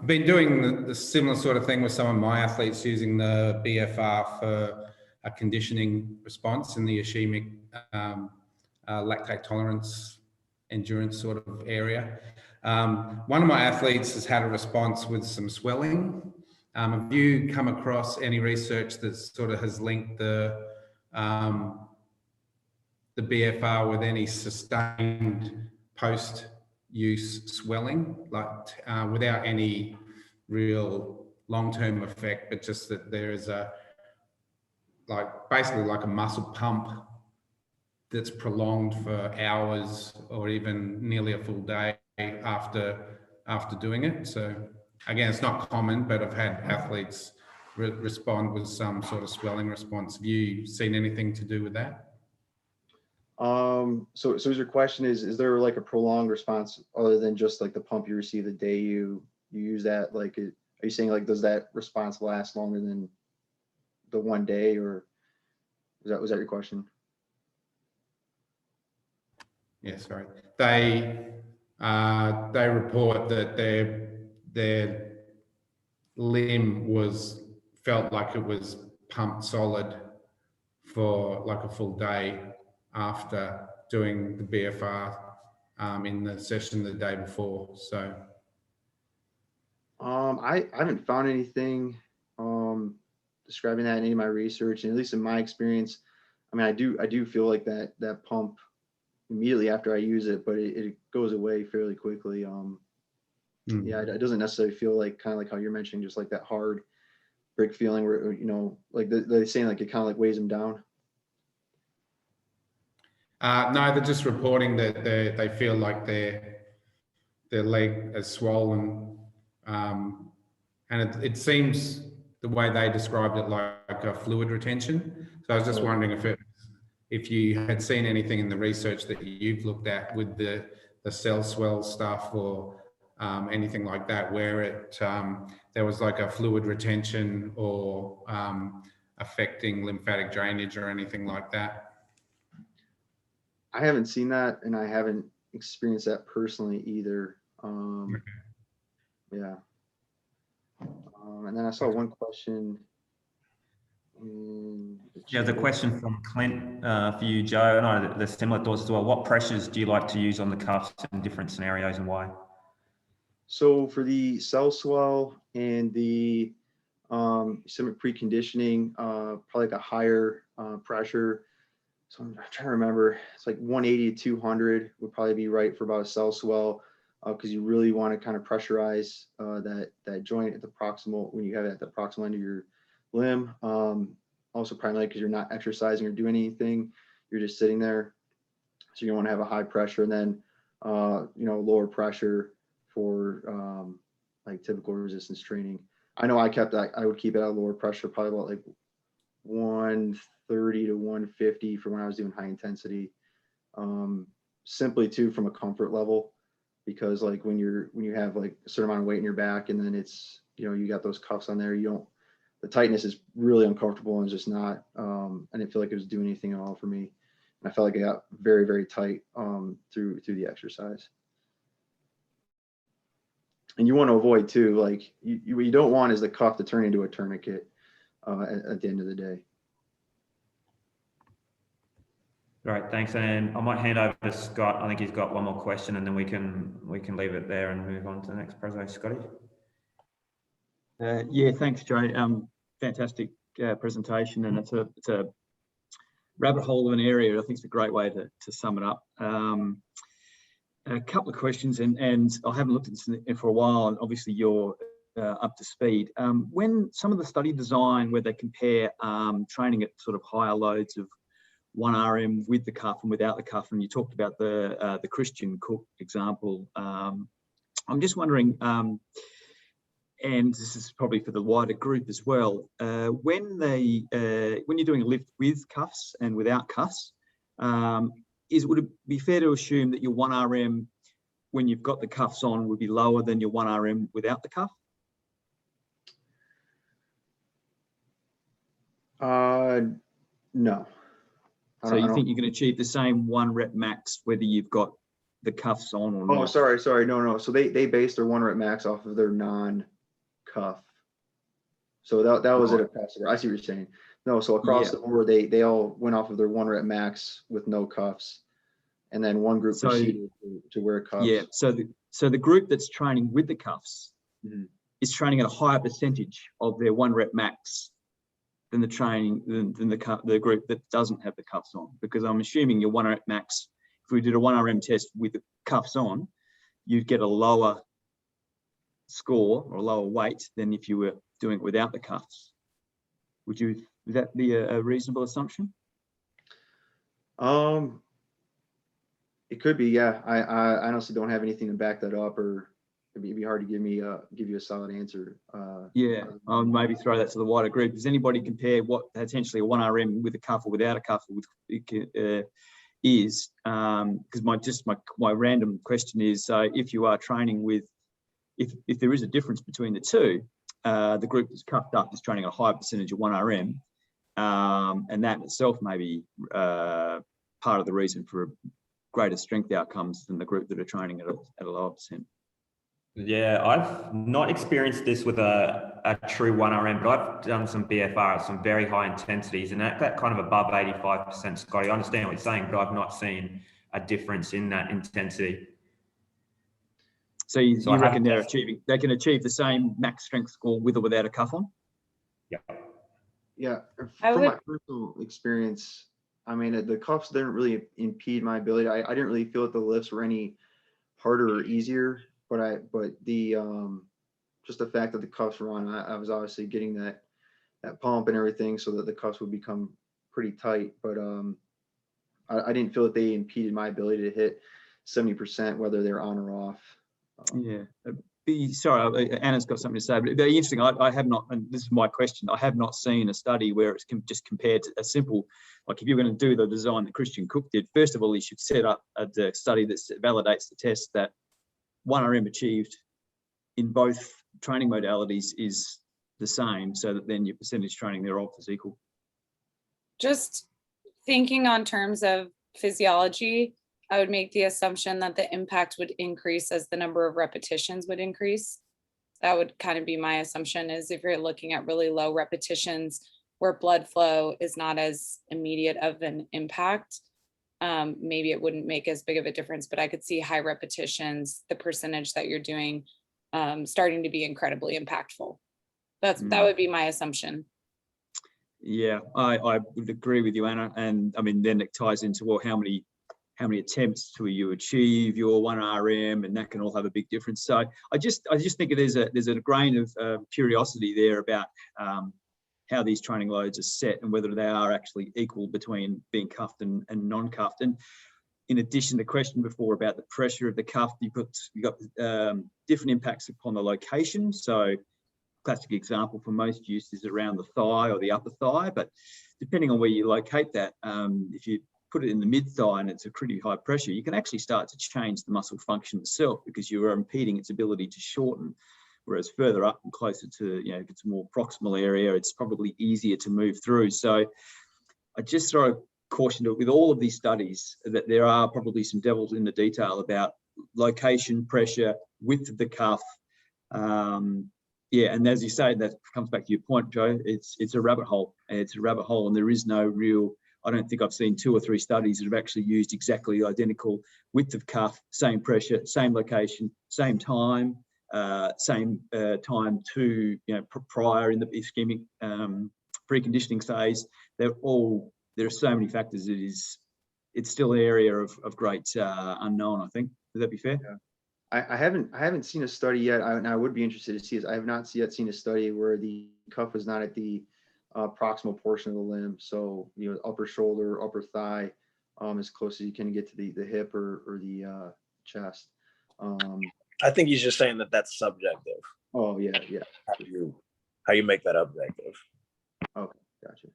Speaker 5: Been doing the similar sort of thing with some of my athletes using the BFR for a conditioning response in the ischemic lactate tolerance endurance sort of area. One of my athletes has had a response with some swelling. Have you come across any research that sort of has linked the BFR with any sustained post-use swelling, like without any real long-term effect, but just that there is a, basically like a muscle pump that's prolonged for hours or even nearly a full day after doing it. So again, it's not common, but I've had athletes respond with some sort of swelling response. Have you seen anything to do with that?
Speaker 4: So your question is there like a prolonged response other than just like the pump you receive the day you use that? Like, are you saying like, does that response last longer than the one day, or was that your question?
Speaker 5: Yeah, sorry. They report that their limb felt like it was pumped solid for like a full day after doing the BFR in the session the day before. So
Speaker 4: I haven't found anything describing that in any of my research, and at least in my experience, I mean, I do feel like that pump immediately after I use it, but it goes away fairly quickly. Yeah, it doesn't necessarily feel like kind of like how you're mentioning, just like that hard brick feeling where, you know, like they're saying like it kind of like weighs them down.
Speaker 5: No, they're just reporting that they feel like their leg is swollen, and it seems the way they described it like a fluid retention. So I was just wondering if you had seen anything in the research that you've looked at with the cell swell stuff or anything like that, where there was like a fluid retention or affecting lymphatic drainage or anything like that.
Speaker 4: I haven't seen that, and I haven't experienced that personally either. Yeah. And then I saw one question.
Speaker 1: Yeah, the question from Clint for you, Joe, and I, the similar thoughts as well. What pressures do you like to use on the cuffs in different scenarios, and why?
Speaker 4: So for the cell swell and the Ischemic Preconditioning, probably like a higher pressure. So I'm trying to remember, it's like 180 to 200 would probably be right for about a cell swell, because you really want to kind of pressurize that joint at the proximal, when you have it at the proximal end of your limb. Also primarily because you're not exercising or doing anything, you're just sitting there. So you want to have a high pressure, and then you know, lower pressure for like typical resistance training. I know I would keep it at a lower pressure, probably about like 130 to 150 for when I was doing high intensity. Simply too from a comfort level, because like when you have like a certain amount of weight in your back, and then it's, you know, you got those cuffs on there, the tightness is really uncomfortable, and it's just not, I didn't feel like it was doing anything at all for me. And I felt like I got very, very tight through the exercise. And you want to avoid too, like what you don't want is the cuff to turn into a tourniquet at the end of the day.
Speaker 1: Great, thanks. And I might hand over to Scott. I think he's got one more question, and then we can leave it there and move on to the next presentation. Scotty.
Speaker 6: Yeah, thanks, Joe. Fantastic presentation, and it's a rabbit hole of an area. I think it's a great way to sum it up. A couple of questions, and I haven't looked at this for a while, and obviously you're up to speed. When some of the study design where they compare training at sort of higher loads of 1 RM with the cuff and without the cuff, and you talked about the Christian Cook example, I'm just wondering, and this is probably for the wider group as well. When you're doing a lift with cuffs and without cuffs, would it be fair to assume that your 1RM when you've got the cuffs on would be lower than your 1RM without the cuff?
Speaker 4: No.
Speaker 6: So you think you can achieve the same 1 rep max whether you've got the cuffs on or not?
Speaker 4: Oh, sorry. No. So they base their 1 rep max off of their non-cuff. So that was it. I see what you're saying. No, so across the board, they all went off of their 1 rep max with no cuffs, and then one group proceeded to wear cuffs.
Speaker 6: Yeah. So the group that's training with the cuffs is training at a higher percentage of their 1 rep max than the group that doesn't have the cuffs on, because I'm assuming your 1 rep max, if we did a 1RM test with the cuffs on, you'd get a lower score or a lower weight than if you were doing it without the cuffs. Would that be a reasonable assumption?
Speaker 4: It could be, yeah. I honestly don't have anything to back that up, or it'd be hard to give you a solid answer.
Speaker 6: I'll maybe throw that to the wider group. Does anybody compare what potentially a 1RM with a cuff or without a cuff is? Because my random question is, if you are training with, if there is a difference between the two, the group that's cuffed up is training a higher percentage of 1RM, and that in itself may be part of the reason for greater strength outcomes than the group that are training at a lower percent.
Speaker 1: Yeah, I've not experienced this with a true 1RM, but I've done some BFR at some very high intensities, and at that kind of above 85%, Scotty, I understand what you're saying, but I've not seen a difference in that intensity.
Speaker 6: So you reckon they can achieve the same max strength score with or without a cuff on?
Speaker 4: Yeah. From my personal experience, I mean, the cuffs didn't really impede my ability. I didn't really feel that the lifts were any harder or easier, but the just the fact that the cuffs were on, I was obviously getting that pump and everything, so that the cuffs would become pretty tight. But I didn't feel that they impeded my ability to hit 70%, whether they're on or off.
Speaker 6: Sorry, Anna's got something to say, but it'd be interesting. I have not, and this is my question, I have not seen a study where it's just compared to a simple, like if you're going to do the design that Christian Cook did, first of all, you should set up a study that validates the test that 1RM achieved in both training modalities is the same, so that then your percentage training thereof is equal.
Speaker 7: Just thinking on terms of physiology, I would make the assumption that the impact would increase as the number of repetitions would increase. That would kind of be my assumption, is if you're looking at really low repetitions where blood flow is not as immediate of an impact, maybe it wouldn't make as big of a difference, but I could see high repetitions, the percentage that you're doing starting to be incredibly impactful. That would be my assumption.
Speaker 6: Yeah, I would agree with you, Anna. And I mean, then it ties into, well, how many attempts till you achieve your 1RM, and that can all have a big difference. So I just think there's a grain of curiosity there about how these training loads are set and whether they are actually equal between being cuffed and non-cuffed. And in addition, the question before about the pressure of the cuff, you've got different impacts upon the location. So classic example for most use is around the thigh or the upper thigh, but depending on where you locate that, if you put it in the mid thigh and it's a pretty high pressure, you can actually start to change the muscle function itself, because you are impeding its ability to shorten. Whereas further up and closer to, if it's a more proximal area, it's probably easier to move through. So I just throw a caution to it with all of these studies that there are probably some devils in the detail about location, pressure, width of the cuff. And as you say, that comes back to your point, Joe, it's a rabbit hole. It's a rabbit hole, and there is no real, I don't think I've seen 2 or 3 studies that have actually used exactly identical width of cuff, same pressure, same location, same time, same time to, prior in the ischemic preconditioning phase. There are so many factors. It's still an area of great unknown, I think. Would that be fair?
Speaker 4: Yeah. I haven't seen a study yet, and I would be interested to see it. I have not yet seen a study where the cuff is not at the proximal portion of the limb. So, upper shoulder, upper thigh, as close as you can get to the hip or the chest.
Speaker 8: I think he's just saying that that's subjective.
Speaker 4: Oh, yeah, yeah.
Speaker 8: How you make that objective.
Speaker 4: Okay, gotcha.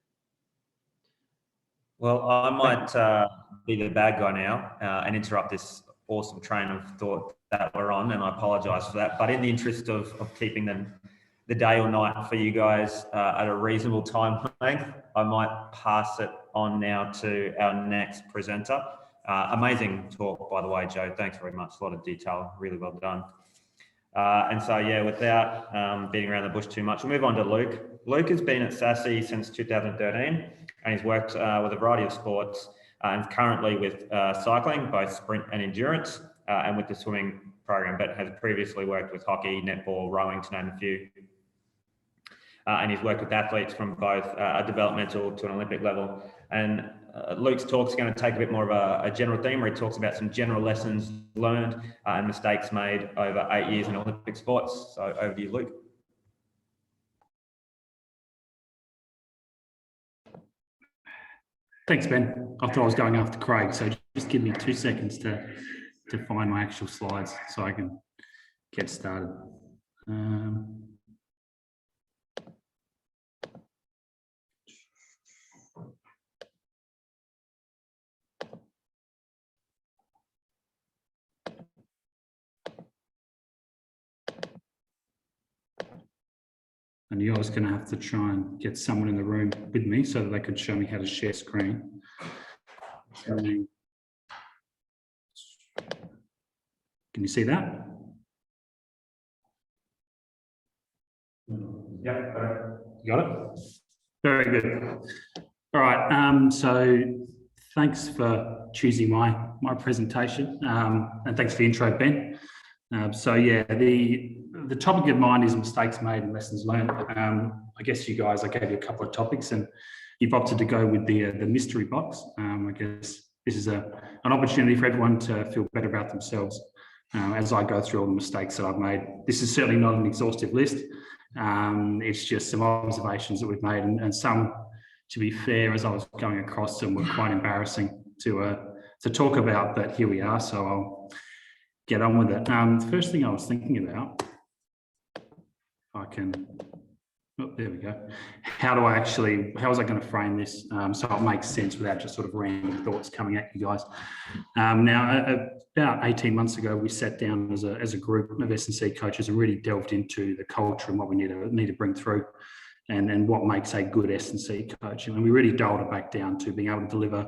Speaker 1: Well, I might be the bad guy now and interrupt this awesome train of thought that we're on, and I apologize for that. But in the interest of keeping the day or night for you guys at a reasonable time length, I might pass it on now to our next presenter. Amazing talk, by the way, Joe. Thanks very much. A lot of detail, really well done. And so, yeah, without beating around the bush too much, we'll move on to Luke. Luke has been at SASI since 2013, and he's worked with a variety of sports, and currently with cycling, both sprint and endurance, and with the swimming program, but has previously worked with hockey, netball, rowing, to name a few. And he's worked with athletes from both a developmental to an Olympic level. And Luke's talk is going to take a bit more of a general theme, where he talks about some general lessons learned and mistakes made over 8 years in Olympic sports. So over to you, Luke.
Speaker 9: Thanks, Ben. I thought I was going after Craig, so just give me 2 seconds to find my actual slides so I can get started. I knew I was going to have to try and get someone in the room with me so that they could show me how to share screen. Can you see that?
Speaker 1: Yeah.
Speaker 9: You got it? Very good. All right. So thanks for choosing my presentation, and thanks for the intro, Ben. So yeah, the topic of mine is mistakes made and lessons learned. I guess you guys, I gave you a couple of topics, and you've opted to go with the mystery box. I guess this is an opportunity for everyone to feel better about themselves as I go through all the mistakes that I've made. This is certainly not an exhaustive list. It's just some observations that we've made, and some, to be fair, as I was going across them, were quite embarrassing to talk about, but here we are, so I'll get on with it. The first thing I was thinking about, there we go. How was I going to frame this so it makes sense without just sort of random thoughts coming at you guys? Now, about 18 months ago, we sat down as a group of S&C coaches and really delved into the culture and what we need to bring through, and what makes a good S&C coach. And we really dialed it back down to being able to deliver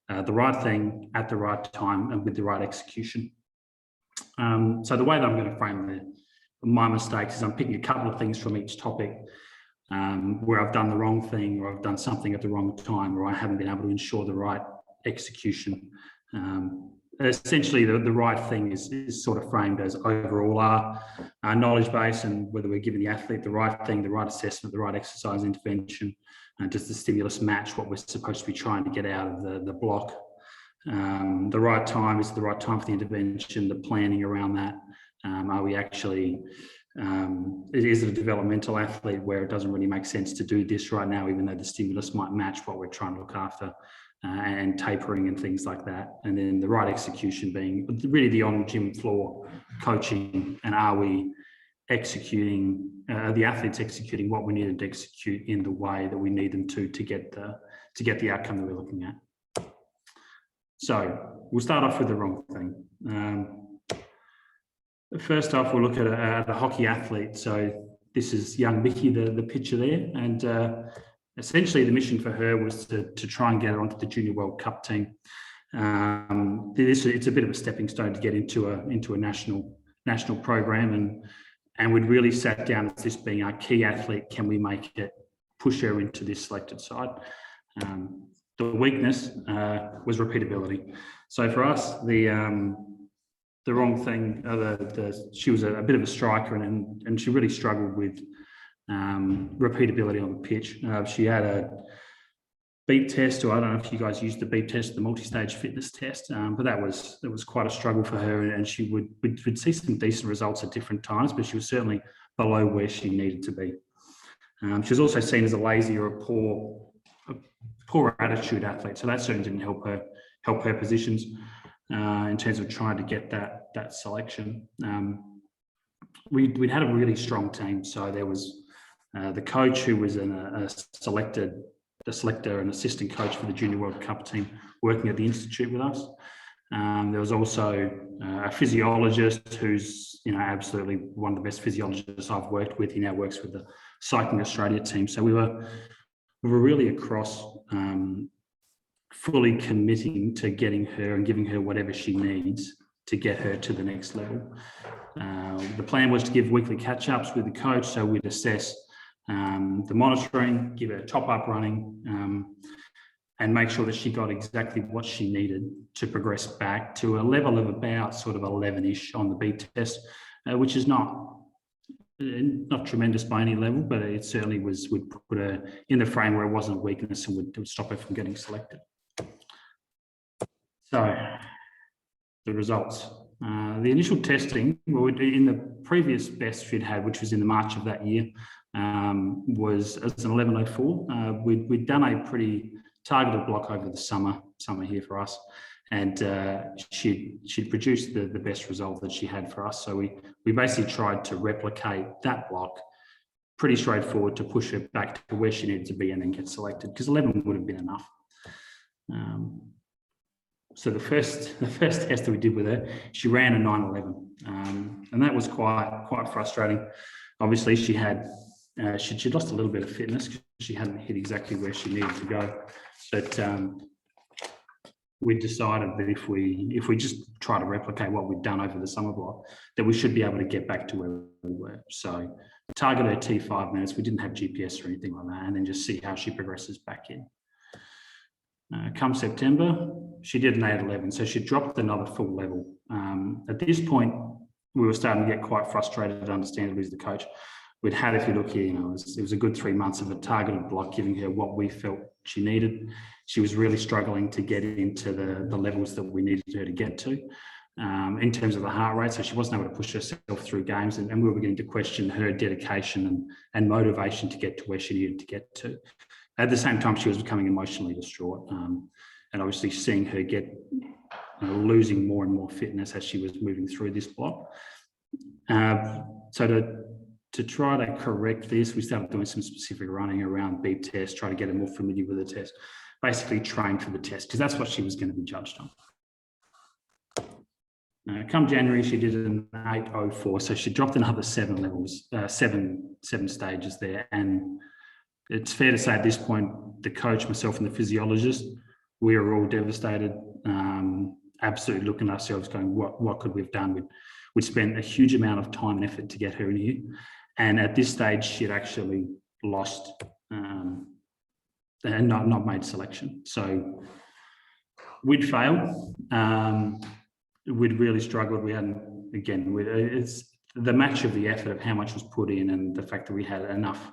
Speaker 9: the right thing at the right time and with the right execution. So the way that I'm going to frame my mistakes is I'm picking a couple of things from each topic where I've done the wrong thing, or I've done something at the wrong time, or I haven't been able to ensure the right execution. Essentially, the right thing is sort of framed as overall our knowledge base, and whether we're giving the athlete the right thing, the right assessment, the right exercise intervention, and does the stimulus match what we're supposed to be trying to get out of the block. The right time is the right time for the intervention, the planning around that. Are we actually, is it a developmental athlete where it doesn't really make sense to do this right now, even though the stimulus might match what we're trying to look after, and tapering and things like that. And then the right execution being really the on gym floor coaching, and are we executing, the athletes executing what we needed to execute in the way that we need them to get the outcome that we're looking at. So we'll start off with the wrong thing. First off, we'll look at a hockey athlete. So this is young Mickey, the picture there, and essentially the mission for her was to try and get her onto the Junior World Cup team. It's a bit of a stepping stone to get into a national program, and we'd really sat down as this being our key athlete. Can we make it, push her into this selected side? The weakness was repeatability. So for us, the wrong thing, she was a bit of a striker, and she really struggled with repeatability on the pitch. She had a beep test, or I don't know if you guys used the beep test, the multi-stage fitness test, but that was quite a struggle for her, and she would see some decent results at different times, but she was certainly below where she needed to be. She was also seen as a lazy or a poor attitude athlete, so that certainly didn't help her positions in terms of trying to get that selection. we'd had a really strong team. So there was the coach who was a selector and assistant coach for the Junior World Cup team working at the Institute with us. There was also a physiologist who's, absolutely one of the best physiologists I've worked with. He now works with the Cycling Australia team. So we were really across, fully committing to getting her and giving her whatever she needs to get her to the next level. The plan was to give weekly catch-ups with the coach, so we'd assess the monitoring, give her top-up running, and make sure that she got exactly what she needed to progress back to a level of about sort of 11-ish on the beep test, which is not tremendous by any level, but it certainly would put her in the frame where it wasn't a weakness and would stop her from getting selected. So the results. The initial testing, in the previous best she'd had, which was in the March of that year, was as an 11:04. We'd done a pretty targeted block over the summer here for us, and she'd produced the best result that she had for us. So we basically tried to replicate that block, pretty straightforward, to push her back to where she needed to be and then get selected, because 11 would have been enough. So the first test that we did with her, she ran a 9:11, and that was quite frustrating. Obviously, she'd lost a little bit of fitness because she hadn't hit exactly where she needed to go. But we decided that if we just try to replicate what we'd done over the summer block, that we should be able to get back to where we were. So target her T5 minutes. We didn't have GPS or anything like that, and then just see how she progresses back in. Come September, she did an 8:11, so she dropped another full level. At this point, we were starting to get quite frustrated, understandably, as the coach. We'd had, if you look here, it was a good 3 months of a targeted block, giving her what we felt she needed. She was really struggling to get into the levels that we needed her to get to in terms of the heart rate. So she wasn't able to push herself through games, and we were beginning to question her dedication and motivation to get to where she needed to get to. At the same time, she was becoming emotionally distraught, and obviously seeing her get losing more and more fitness as she was moving through this block. So to try to correct this, we started doing some specific running around beep test, try to get her more familiar with the test, basically train for the test, because that's what she was going to be judged on. Come January, she did an 8:04, so she dropped another 7 levels, seven stages there. And it's fair to say at this point, the coach, myself, and the physiologist, we were all devastated, absolutely looking at ourselves going, what could we have done? We'd spent a huge amount of time and effort to get her in here. And at this stage, she'd actually lost and not made selection. So we'd failed. We'd really struggled. We hadn't, again, it's the match of the effort of how much was put in and the fact that we had enough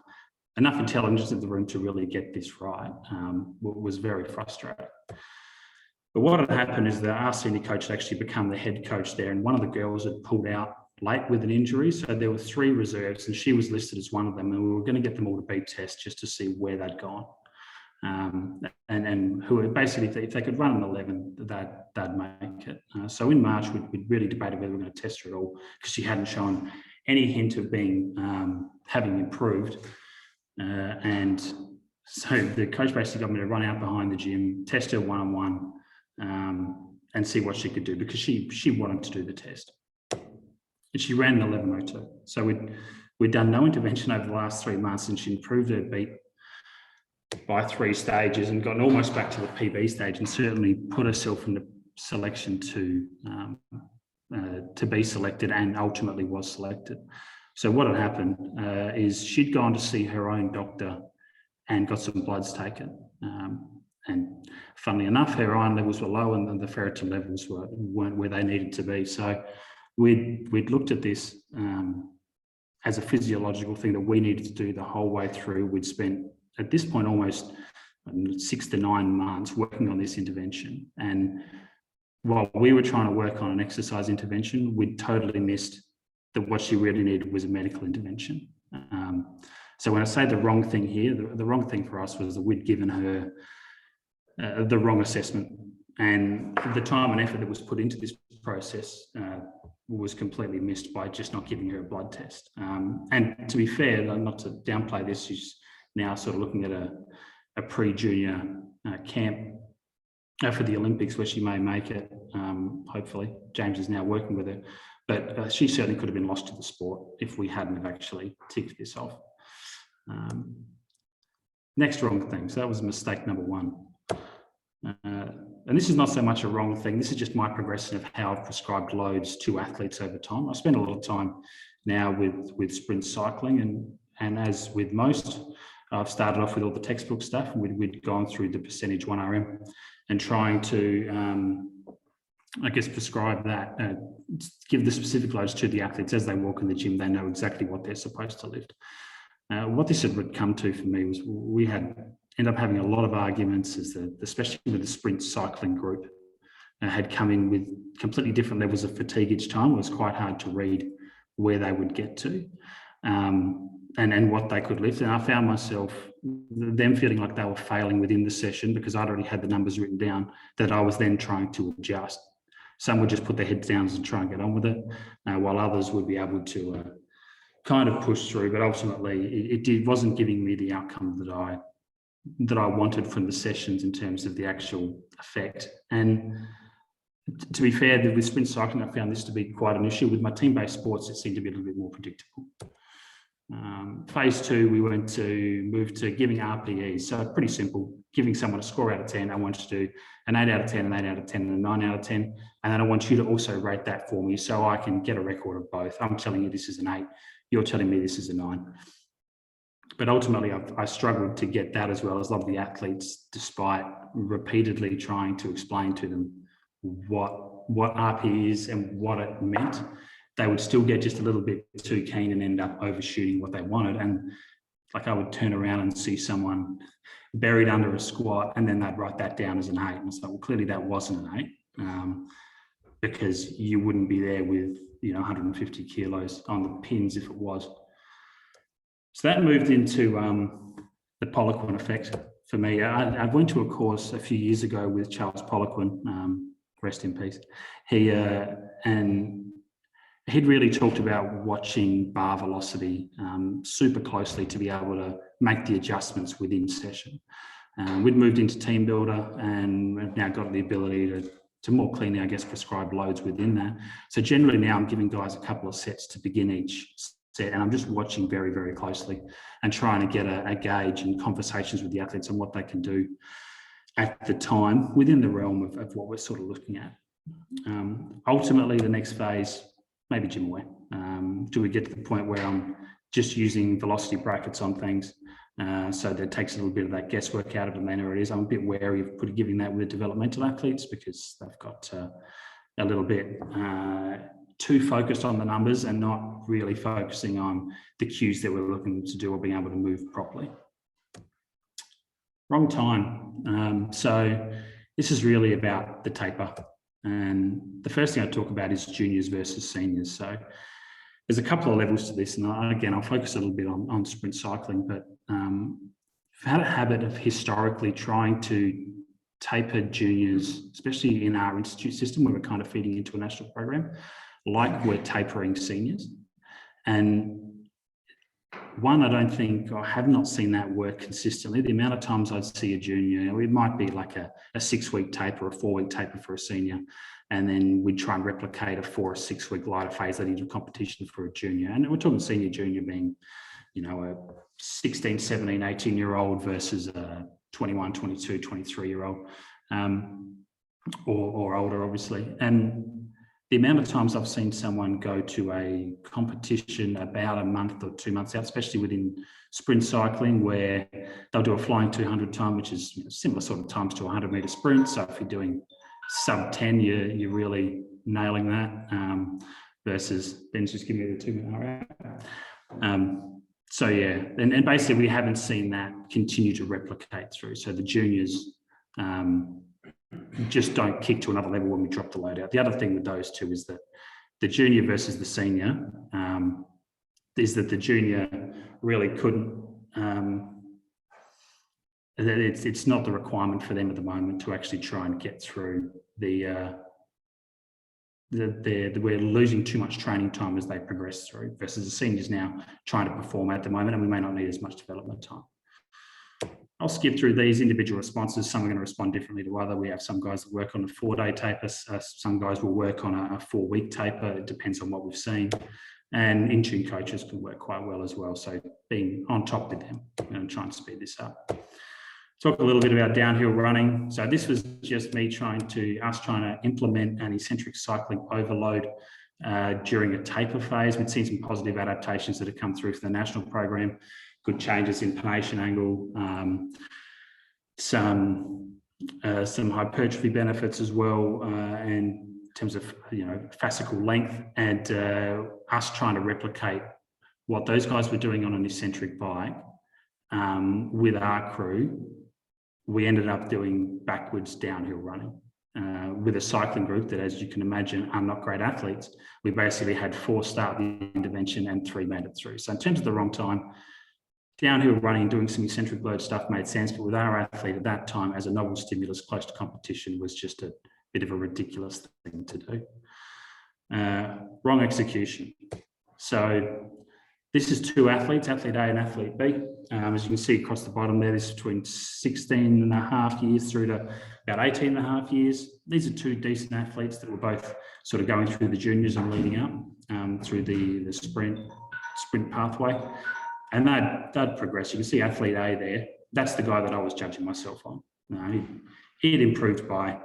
Speaker 9: intelligence in the room to really get this right was very frustrating. But what had happened is that our senior coach had actually become the head coach there, and one of the girls had pulled out late with an injury. So there were 3 reserves, and she was listed as one of them, and we were going to get them all to beep test just to see where they'd gone. And who basically, if they could run an 11, they'd make it. So in March, we really debated whether we were going to test her at all, because she hadn't shown any hint of having improved. And so the coach basically got me to run out behind the gym, test her one-on-one, and see what she could do, because she wanted to do the test. And she ran an 11:02. So we'd done no intervention over the last 3 months, and she improved her beat by 3 stages and gotten almost back to the PB stage, and certainly put herself in the selection to be selected, and ultimately was selected. So what had happened is she'd gone to see her own doctor and got some bloods taken. And funnily enough, her iron levels were low and the ferritin levels weren't where they needed to be. So we'd looked at this as a physiological thing that we needed to do the whole way through. We'd spent, at this point, almost 6 to 9 months working on this intervention. And while we were trying to work on an exercise intervention, we'd totally missed that what she really needed was a medical intervention. So when I say the wrong thing here, the wrong thing for us was that we'd given her the wrong assessment And the time and effort that was put into this process was completely missed by just not giving her a blood test. And to be fair, not to downplay this, she's now sort of looking at a pre-junior camp for the Olympics where she may make it, hopefully. James is now working with her, but she certainly could have been lost to the sport if we hadn't have actually ticked this off. Next wrong thing, so that was mistake number one. And this is not so much a wrong thing, this is just my progression of how I've prescribed loads to athletes over time. I spend a lot of time now with sprint cycling, and as with most, I've started off with all the textbook stuff. We'd gone through the percentage 1RM and trying to, I guess, prescribe that, give the specific loads to the athletes as they walk in the gym. They know exactly what they're supposed to lift. What this had come to for me was we end up having a lot of arguments, as especially with the sprint cycling group had come in with completely different levels of fatigue each time. It was quite hard to read where they would get to. And what they could lift. And I found myself, them feeling like they were failing within the session because I'd already had the numbers written down that I was then trying to adjust. Some would just put their heads down and try and get on with it, while others would be able to kind of push through. But ultimately, it wasn't giving me the outcome that I wanted from the sessions in terms of the actual effect. And to be fair, with sprint cycling, I found this to be quite an issue. With my team-based sports, it seemed to be a little bit more predictable. Phase 2, we went to move to giving RPEs. So pretty simple, giving someone a score out of 10. I want you to do an 8 out of 10, an 8 out of 10, and a 9 out of 10. And then I want you to also rate that for me so I can get a record of both. I'm telling you this is an 8. You're telling me this is a 9. But ultimately, I struggled to get that as well as a lot of the athletes, despite repeatedly trying to explain to them what RPE is and what it meant. They would still get just a little bit too keen and end up overshooting what they wanted. And like I would turn around and see someone buried under a squat, and then they'd write that down as an 8. And it's like, well, clearly that wasn't an 8, because you wouldn't be there with 150 kilos on the pins if it was. So that moved into the Poliquin Effect for me. I went to a course a few years ago with Charles Poliquin, rest in peace. He'd really talked about watching bar velocity super closely to be able to make the adjustments within session. We'd moved into Team Builder, and we've now got the ability to more cleanly, I guess, prescribe loads within that. So generally now I'm giving guys a couple of sets to begin each set, and I'm just watching very, very closely and trying to get a gauge and conversations with the athletes on what they can do at the time within the realm of what we're sort of looking at. Ultimately, the next phase, maybe gym away. Do we get to the point where I'm just using velocity brackets on things, so that takes a little bit of that guesswork out of it? There it is. I'm a bit wary of giving that with developmental athletes because they've got a little bit too focused on the numbers and not really focusing on the cues that we're looking to do or being able to move properly. Wrong time. So this is really about the taper. And the first thing I talk about is juniors versus seniors. So there's a couple of levels to this. And again, I'll focus a little bit on sprint cycling, but I've had a habit of historically trying to taper juniors, especially in our institute system where we're kind of feeding into a national program, like we're tapering seniors. And one, I have not seen that work consistently. The amount of times I'd see a junior, it might be like a 6-week taper, a 4-week taper for a senior, and then we'd try and replicate a 4 or 6-week lighter phase leading to competition for a junior. And we're talking senior junior being, a 16, 17, 18-year-old versus a 21, 22, 23-year-old, or older, obviously. And the amount of times I've seen someone go to a competition about a month or 2 months out, especially within sprint cycling, where they'll do a flying 200 time, which is similar sort of times to a 100-meter sprint. So if you're doing sub 10, you're really nailing that, versus Ben's just giving me the 2-minute hour. So yeah, and basically we haven't seen that continue to replicate through. So the juniors just don't kick to another level when we drop the load out. The other thing with those two is that the junior versus the senior is that the junior really couldn't it's not the requirement for them at the moment to actually try and get through we're losing too much training time as they progress through, versus the seniors now trying to perform at the moment, and we may not need as much development time. I'll skip through these individual responses. Some are going to respond differently to other. We have some guys that work on a 4-day taper. Some guys will work on a 4-week taper. It depends on what we've seen. And in-tune coaches can work quite well as well. So being on top with them and trying to speed this up. Talk a little bit about downhill running. So this was just me trying to implement an eccentric cycling overload during a taper phase. We'd seen some positive adaptations that have come through for the national program. Good changes in pronation angle, some hypertrophy benefits as well, and in terms of fascicle length, and us trying to replicate what those guys were doing on an eccentric bike with our crew. We ended up doing backwards downhill running with a cycling group that, as you can imagine, are not great athletes. We basically had 4 start the intervention and 3 made it through. So in terms of the wrong time, downhill running, doing some eccentric load stuff made sense, but with our athlete at that time as a novel stimulus close to competition was just a bit of a ridiculous thing to do. Wrong execution. So this is 2 athletes, athlete A and athlete B. As you can see across the bottom there, this is between 16.5 years through to about 18.5 years. These are 2 decent athletes that were both sort of going through the juniors and leading up through the sprint pathway. And they'd progress. You can see athlete A there. That's the guy that I was judging myself on. He had improved by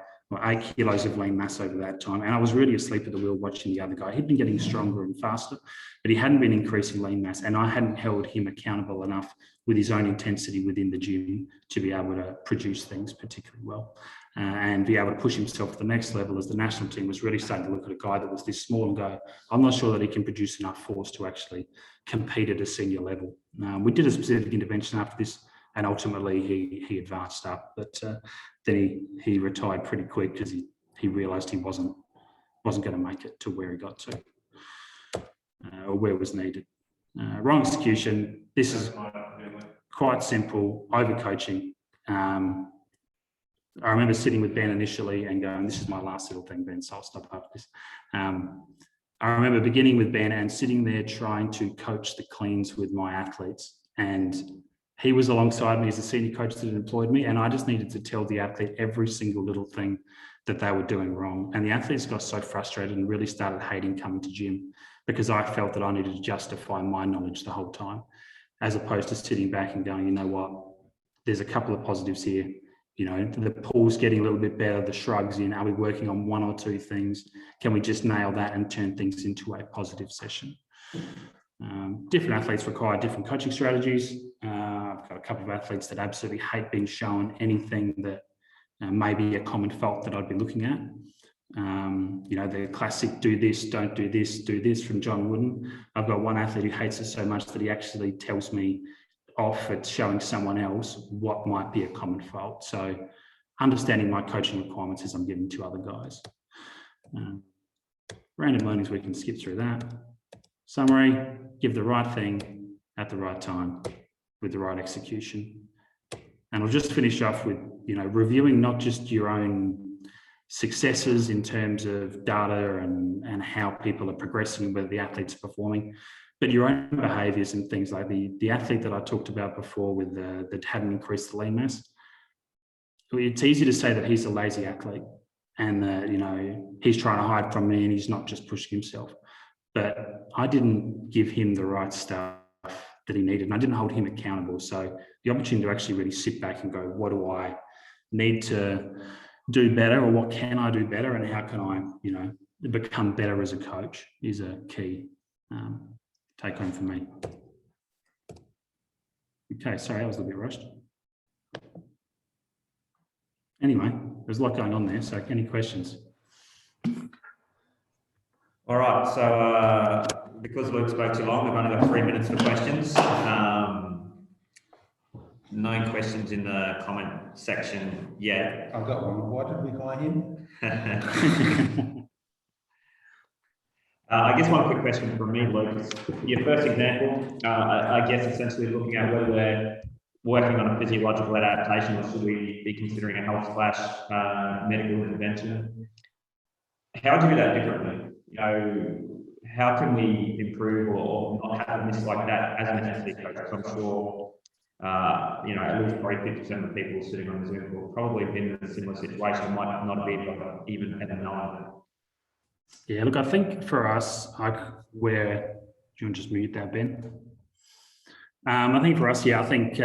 Speaker 9: 8 kilos of lean mass over that time. And I was really asleep at the wheel watching the other guy. He'd been getting stronger and faster, but he hadn't been increasing lean mass. And I hadn't held him accountable enough with his own intensity within the gym to be able to produce things particularly well and be able to push himself to the next level, as the national team was really starting to look at a guy that was this small and go, I'm not sure that he can produce enough force to actually compete at a senior level. We did a specific intervention after this, and ultimately he advanced up, but then he retired pretty quick because he realized he wasn't going to make it to where he got to or where it was needed. Wrong execution. This is quite simple, overcoaching. I remember sitting with Ben initially and going, this is my last little thing, Ben, so I'll stop after this. I remember beginning with Ben and sitting there trying to coach the cleans with my athletes, and he was alongside me as a senior coach that had employed me, and I just needed to tell the athlete every single little thing that they were doing wrong. And the athletes got so frustrated and really started hating coming to gym because I felt that I needed to justify my knowledge the whole time, as opposed to sitting back and going, you know what, there's a couple of positives here. The pull's getting a little bit better, the shrugs in, are we working on 1 or 2 things? Can we just nail that and turn things into a positive session? Different athletes require different coaching strategies. I've got a couple of athletes that absolutely hate being shown anything that may be a common fault that I'd be looking at. The classic do this, don't do this from John Wooden. I've got one athlete who hates it so much that he actually tells me off at showing someone else what might be a common fault. So understanding my coaching requirements as I'm giving to other guys. Random learnings, we can skip through that. Summary, give the right thing at the right time with the right execution. And I'll just finish off with, reviewing not just your own successes in terms of data and how people are progressing and whether the athletes are performing, but your own behaviors and things like the athlete that I talked about before with that hadn't increased the lean mass. It's easy to say that he's a lazy athlete and that, he's trying to hide from me and he's not just pushing himself. But I didn't give him the right stuff that he needed, and I didn't hold him accountable. So the opportunity to actually really sit back and go, what do I need to do better, or what can I do better, and how can I, become better as a coach is a key take home for me. Okay, sorry, I was a little bit rushed. Anyway, there's a lot going on there, so any questions?
Speaker 1: All right, so because Luke spoke too long, we've only got 3 minutes for questions. No questions in the comment section yet.
Speaker 5: I've got one. Why did we hire him?
Speaker 1: I guess one quick question from me, Luke. Your first example, I guess essentially looking at whether working on a physiological adaptation, or should we be considering a health/medical intervention? How do we do that differently? You know, how can we improve or not have a miss like that as an SNC coach? I'm sure, you know, at least probably 50% of the people sitting on the Zoom will probably been in a similar situation, might not be even ever known.
Speaker 9: Yeah, look, I think for us, do you want to just mute that, Ben? I think for us, yeah, I think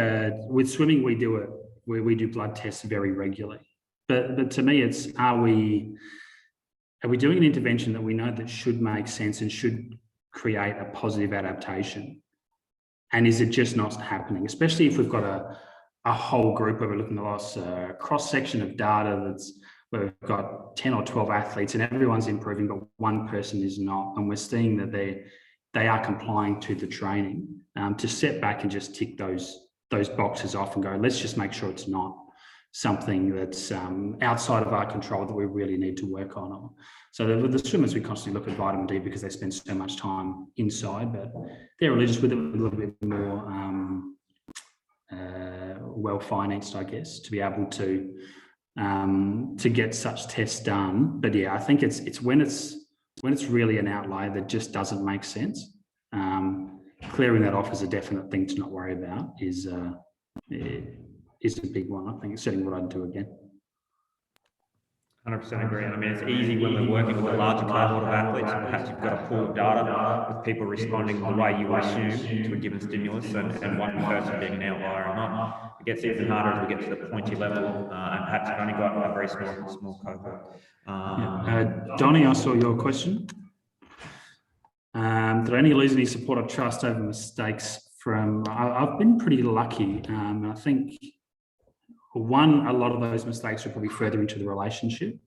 Speaker 9: with swimming, we do blood tests very regularly. But to me, it's are we doing an intervention that we know that should make sense and should create a positive adaptation? And is it just not happening? Especially if we've got a whole group where we're looking at a cross section of data where we've got 10 or 12 athletes and everyone's improving, but one person is not, and we're seeing that they are complying to the training. To step back and just tick those boxes off and go, let's just make sure it's not something that's outside of our control that we really need to work on. So with the swimmers, we constantly look at vitamin D because they spend so much time inside, but they're religious with it a little bit more well-financed, I guess, to be able to get such tests done. But yeah, I think it's when it's really an outlier that just doesn't make sense. Clearing that off is a definite thing to not worry about. Is a big one. I think it's certainly what I'd do again.
Speaker 1: 100% agree. I mean, it's easy when we're working with a larger cohort of athletes. Perhaps you've got a pool of data with people responding the way you assume to a given stimulus, and one person being an outlier or not. It gets even harder as we get to the pointy level, and perhaps you've only got a very small cohort.
Speaker 9: Donnie, I saw your question. Did I only lose any support or trust over mistakes from? I've been pretty lucky. I think a lot of those mistakes were probably further into the relationship.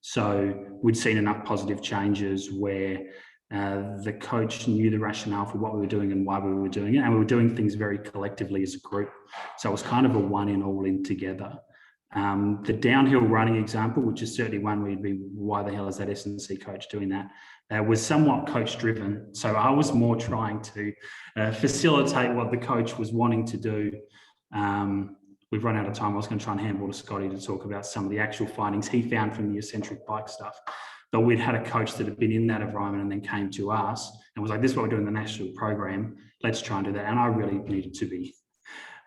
Speaker 9: So we'd seen enough positive changes where the coach knew the rationale for what we were doing and why we were doing it, and we were doing things very collectively as a group. So it was kind of a one in, all in together. The downhill running example, which is certainly one we'd be, why the hell is that S&C coach doing that? Was somewhat coach driven. So I was more trying to facilitate what the coach was wanting to do. We've run out of time. I was going to try and handball to Scotty to talk about some of the actual findings he found from the eccentric bike stuff. But we'd had a coach that had been in that environment and then came to us and was like, this is what we're doing in the national program. Let's try and do that. And I really needed to be.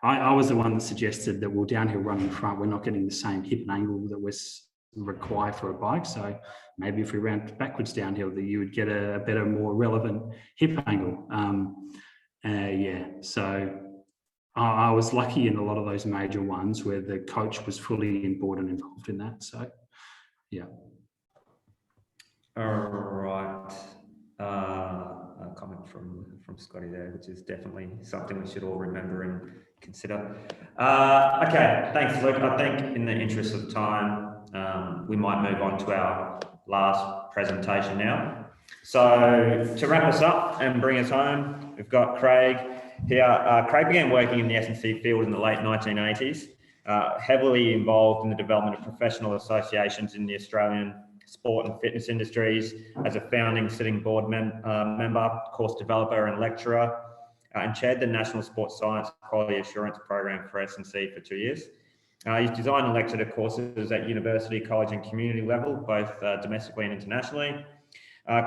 Speaker 9: I was the one that suggested that we'll downhill run in front. We're not getting the same hip angle that we're required for a bike. So maybe if we ran backwards downhill, that you would get a better, more relevant hip angle. So I was lucky in a lot of those major ones where the coach was fully on board and involved in that. So, yeah.
Speaker 1: All right. A comment from Scotty there, which is definitely something we should all remember and consider. Okay, thanks, Luke. I think in the interest of time, we might move on to our last presentation now. So to wrap us up and bring us home, we've got Craig here. Craig began working in the S&C field in the late 1980s, heavily involved in the development of professional associations in the Australian sport and fitness industries as a founding sitting board member, course developer and lecturer, and chaired the National Sports Science Quality Assurance Program for S&C for 2 years. He's designed and lectured courses at university, college and community level, both domestically and internationally.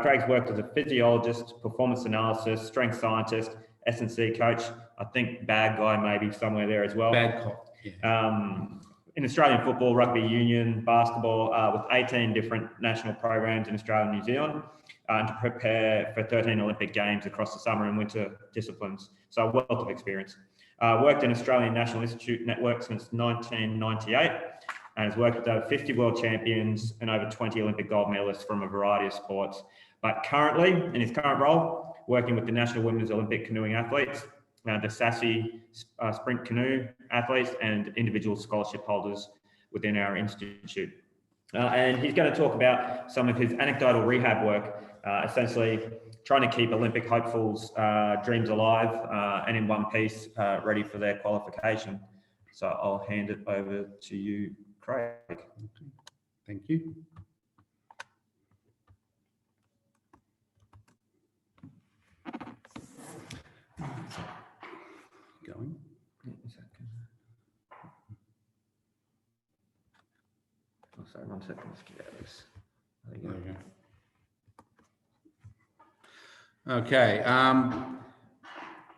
Speaker 1: Craig's worked as a physiologist, performance analysis, strength scientist, S&C coach. I think bad guy maybe somewhere there as well.
Speaker 5: Bad cop. Yeah.
Speaker 1: In Australian football, rugby union, basketball, with 18 different national programs in Australia and New Zealand, and to prepare for 13 Olympic Games across the summer and winter disciplines. So a wealth of experience. Worked in Australian National Institute network since 1998, and has worked with over 50 world champions and over 20 Olympic gold medalists from a variety of sports. But currently, in his current role, working with the National Women's Olympic Canoeing Athletes, the SASI sprint canoe athletes and individual scholarship holders within our institute. And he's going to talk about some of his anecdotal rehab work, essentially trying to keep Olympic hopefuls' dreams alive and in one piece, ready for their qualification. So I'll hand it over to you, Craig.
Speaker 5: Thank you. Going.
Speaker 1: 1 second. Let's get this. There you
Speaker 5: There
Speaker 1: go.
Speaker 5: we go. Okay.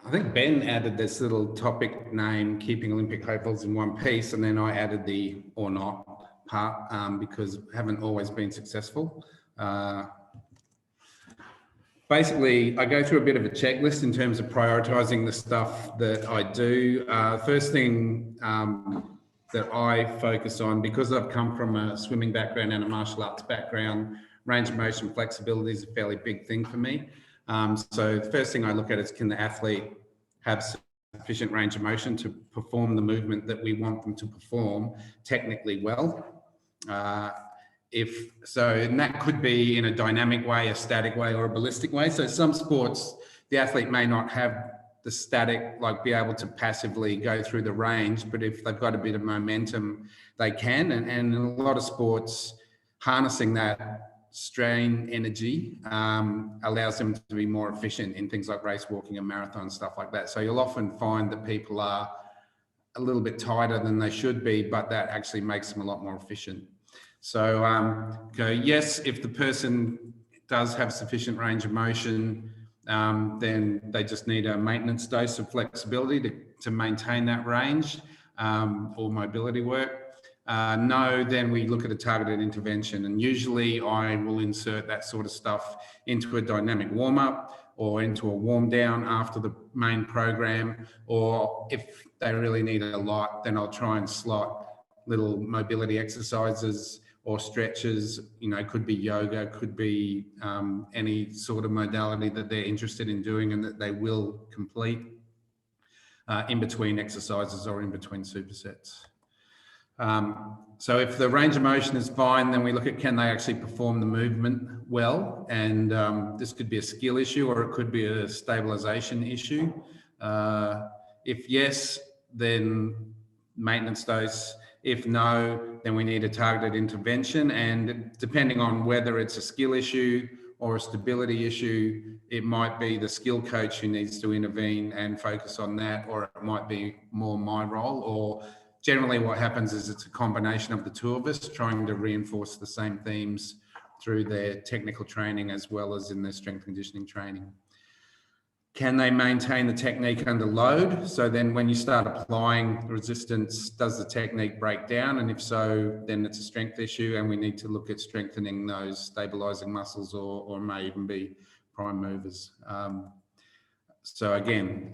Speaker 5: I think Ben added this little topic name, keeping Olympic hopefuls in one piece, and then I added the or not part because haven't always been successful. Basically, I go through a bit of a checklist in terms of prioritizing the stuff that I do. First thing that I focus on, because I've come from a swimming background and a martial arts background, range of motion flexibility is a fairly big thing for me. So the first thing I look at is, can the athlete have sufficient range of motion to perform the movement that we want them to perform technically well? If so, and that could be in a dynamic way, a static way, or a ballistic way. So some sports, the athlete may not have the static, like be able to passively go through the range, but if they've got a bit of momentum, they can. And in a lot of sports, harnessing that strain energy allows them to be more efficient in things like race walking and marathon, stuff like that. So you'll often find that people are a little bit tighter than they should be, but that actually makes them a lot more efficient. So yes, if the person does have sufficient range of motion, then they just need a maintenance dose of flexibility to maintain that range or mobility work. No, then we look at a targeted intervention, and usually I will insert that sort of stuff into a dynamic warm-up or into a warm down after the main program, or if they really need a lot, then I'll try and slot little mobility exercises or stretches. You know, could be yoga, could be any sort of modality that they're interested in doing and that they will complete in between exercises or in between supersets. So if the range of motion is fine, then we look at, can they actually perform the movement well? And this could be a skill issue, or it could be a stabilization issue. If yes, then maintenance dose. If no, then we need a targeted intervention. And depending on whether it's a skill issue or a stability issue, it might be the skill coach who needs to intervene and focus on that, or it might be more my role. Or generally what happens is it's a combination of the two of us trying to reinforce the same themes through their technical training as well as in their strength conditioning training. Can they maintain the technique under load? So then when you start applying resistance, does the technique break down? And if so, then it's a strength issue, and we need to look at strengthening those stabilizing muscles, or may even be prime movers. So again,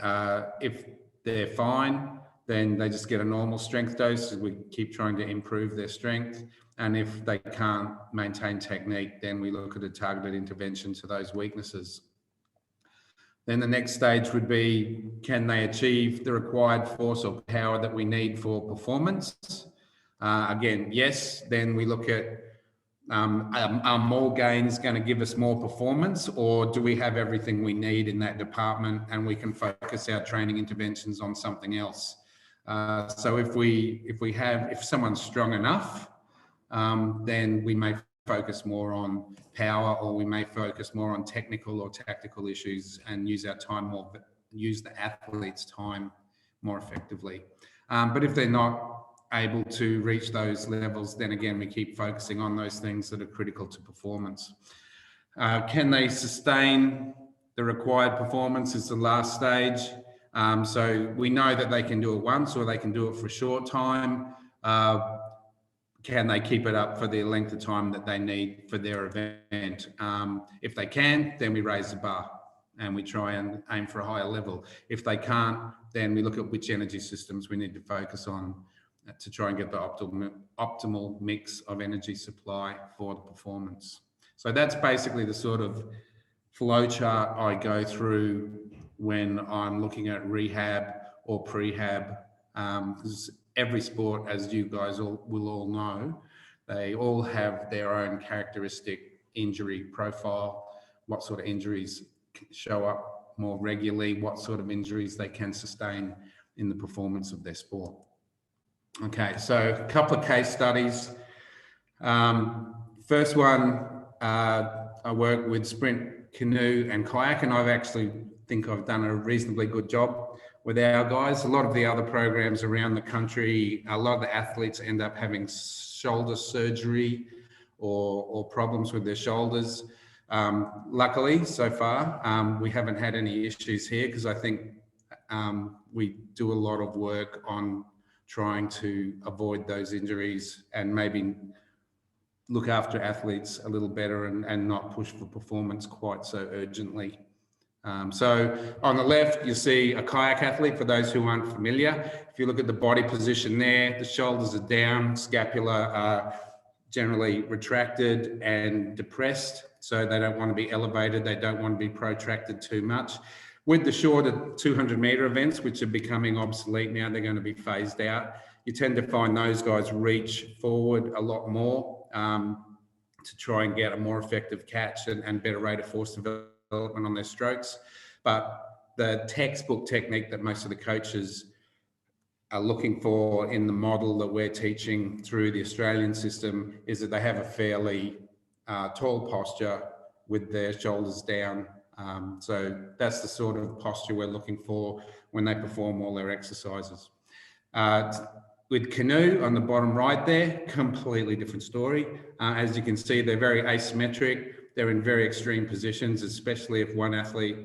Speaker 5: if they're fine, then they just get a normal strength dose. We keep trying to improve their strength. And if they can't maintain technique, then we look at a targeted intervention to those weaknesses. Then the next stage would be, can they achieve the required force or power that we need for performance? Again, yes. Then we look at, are more gains going to give us more performance, or do we have everything we need in that department and we can focus our training interventions on something else? So if someone's strong enough, then we may focus more on power, or we may focus more on technical or tactical issues and use our time more, use the athlete's time more effectively. But if they're not able to reach those levels, then again, we keep focusing on those things that are critical to performance. Can they sustain the required performance is the last stage. So we know that they can do it once, or they can do it for a short time. Can they keep it up for the length of time that they need for their event? If they can, then we raise the bar and we try and aim for a higher level. If they can't, then we look at which energy systems we need to focus on to try and get the optimal mix of energy supply for the performance. So that's basically the sort of flow chart I go through when I'm looking at rehab or prehab, because every sport, as you guys will all know, they all have their own characteristic injury profile, what sort of injuries show up more regularly, what sort of injuries they can sustain in the performance of their sport. Okay, so a couple of case studies. First one, I work with sprint, canoe and kayak, and I've actually think I've done a reasonably good job with our guys. A lot of the other programs around the country, a lot of the athletes end up having shoulder surgery or problems with their shoulders. Luckily, so far, we haven't had any issues here because I think we do a lot of work on trying to avoid those injuries and maybe look after athletes a little better and not push for performance quite so urgently. So on the left, you see a kayak athlete, for those who aren't familiar. If you look at the body position there, the shoulders are down, scapula are generally retracted and depressed. So they don't want to be elevated. They don't want to be protracted too much. With the shorter 200-meter events, which are becoming obsolete now, they're going to be phased out. You tend to find those guys reach forward a lot more to try and get a more effective catch and better rate of force development on their strokes. But the textbook technique that most of the coaches are looking for in the model that we're teaching through the Australian system is that they have a fairly tall posture with their shoulders down. So that's the sort of posture we're looking for when they perform all their exercises. With canoe on the bottom right there, completely different story. As you can see, they're very asymmetric. They're in very extreme positions, especially if one athlete,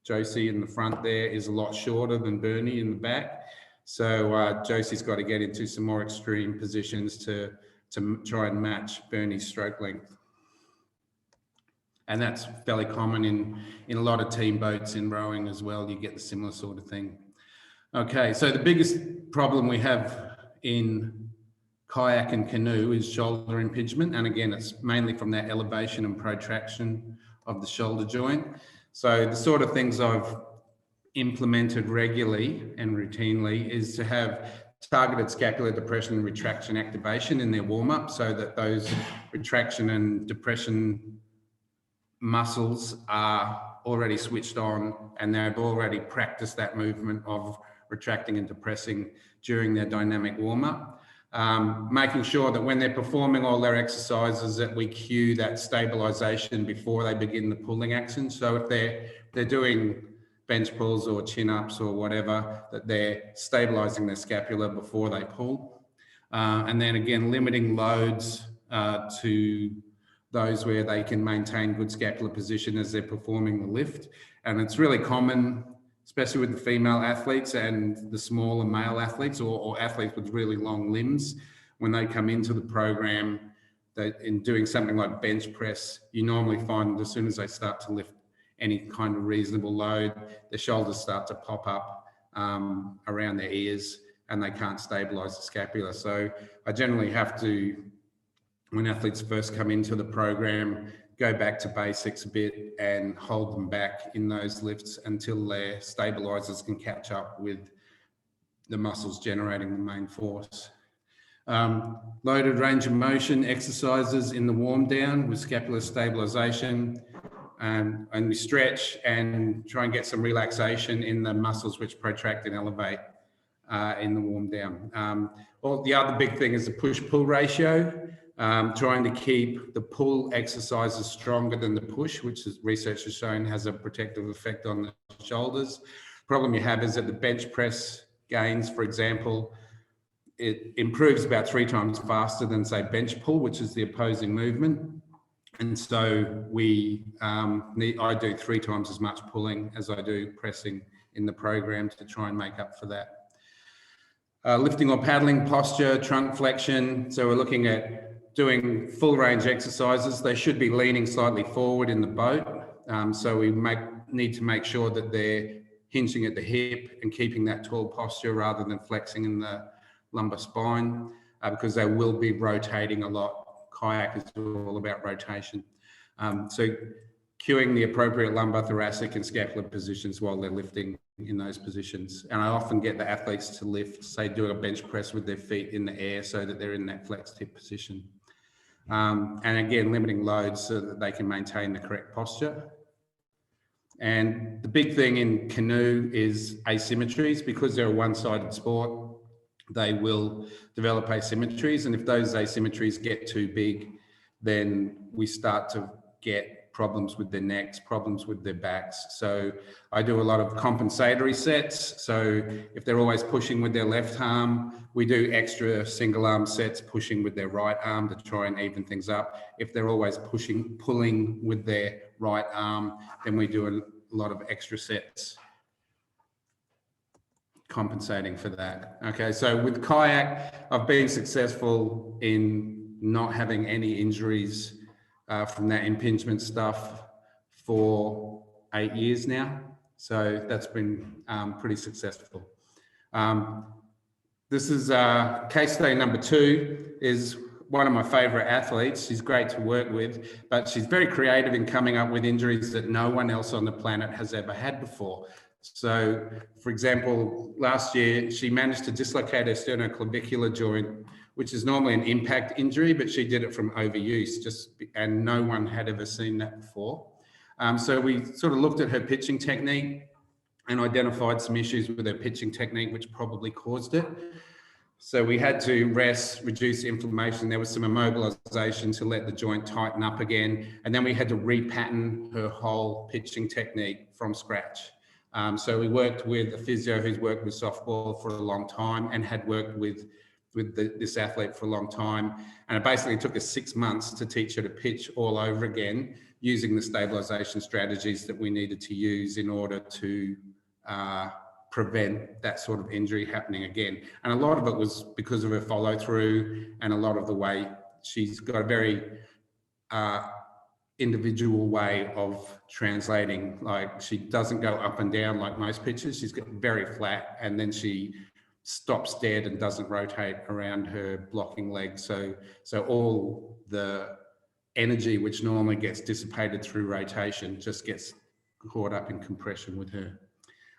Speaker 5: Josie in the front there, is a lot shorter than Bernie in the back. So Josie's got to get into some more extreme positions to try and match Bernie's stroke length. And that's fairly common in a lot of team boats in rowing as well. You get the similar sort of thing. Okay, so the biggest problem we have in kayak and canoe is shoulder impingement. And again, it's mainly from that elevation and protraction of the shoulder joint. So the sort of things I've implemented regularly and routinely is to have targeted scapular depression and retraction activation in their warm-up so that those retraction and depression muscles are already switched on and they've already practiced that movement of retracting and depressing during their dynamic warm-up. Making sure that when they're performing all their exercises that we cue that stabilization before they begin the pulling action. So if they're doing bench pulls or chin-ups or whatever, that they're stabilizing their scapula before they pull. And then again, limiting loads to those where they can maintain good scapular position as they're performing the lift. And it's really common, especially with the female athletes and the smaller male athletes or athletes with really long limbs, when they come into the program, that in doing something like bench press, you normally find as soon as they start to lift any kind of reasonable load, the shoulders start to pop up around their ears and they can't stabilize the scapula. So I generally have to, when athletes first come into the program, go back to basics a bit and hold them back in those lifts until their stabilizers can catch up with the muscles generating the main force. Loaded range of motion exercises in the warm down with scapular stabilization, and we stretch and try and get some relaxation in the muscles which protract and elevate in the warm down. Well, the other big thing is the push-pull ratio. Trying to keep the pull exercises stronger than the push, which is research has shown has a protective effect on the shoulders. Problem you have is that the bench press gains, for example, it improves about 3 times faster than say bench pull, which is the opposing movement. And so I do 3 times as much pulling as I do pressing in the program to try and make up for that. Lifting or paddling posture, trunk flexion. So we're looking at doing full range exercises. They should be leaning slightly forward in the boat. So we need to make sure that they're hinging at the hip and keeping that tall posture rather than flexing in the lumbar spine because they will be rotating a lot. Kayak is all about rotation. So cueing the appropriate lumbar, thoracic and scapular positions while they're lifting in those positions. And I often get the athletes to lift, say do a bench press with their feet in the air so that they're in that flexed hip position. And again, limiting loads so that they can maintain the correct posture. And the big thing in canoe is asymmetries. Because they're a one-sided sport, they will develop asymmetries. And if those asymmetries get too big, then we start to get problems with their necks, problems with their backs. So I do a lot of compensatory sets. So if they're always pushing with their left arm, we do extra single arm sets pushing with their right arm to try and even things up. If they're always pulling with their right arm, then we do a lot of extra sets compensating for that. Okay, so with kayak, I've been successful in not having any injuries from that impingement stuff for 8 years now. So that's been pretty successful. This is case study number 2, is one of my favorite athletes. She's great to work with, but she's very creative in coming up with injuries that no one else on the planet has ever had before. So, for example, last year, she managed to dislocate her sternoclavicular joint, which is normally an impact injury, but she did it from overuse, and no one had ever seen that before. So we sort of looked at her pitching technique and identified some issues with her pitching technique, which probably caused it. So we had to rest, reduce inflammation. There was some immobilization to let the joint tighten up again. And then we had to repattern her whole pitching technique from scratch. So we worked with a physio who's worked with softball for a long time and had worked with this athlete for a long time. And it basically took us 6 months to teach her to pitch all over again, using the stabilization strategies that we needed to use in order to prevent that sort of injury happening again. And a lot of it was because of her follow through, and a lot of the way she's got a very individual way of translating. Like, she doesn't go up and down like most pitchers. She's got very flat, and then she stops dead and doesn't rotate around her blocking leg. So all the energy which normally gets dissipated through rotation just gets caught up in compression with her.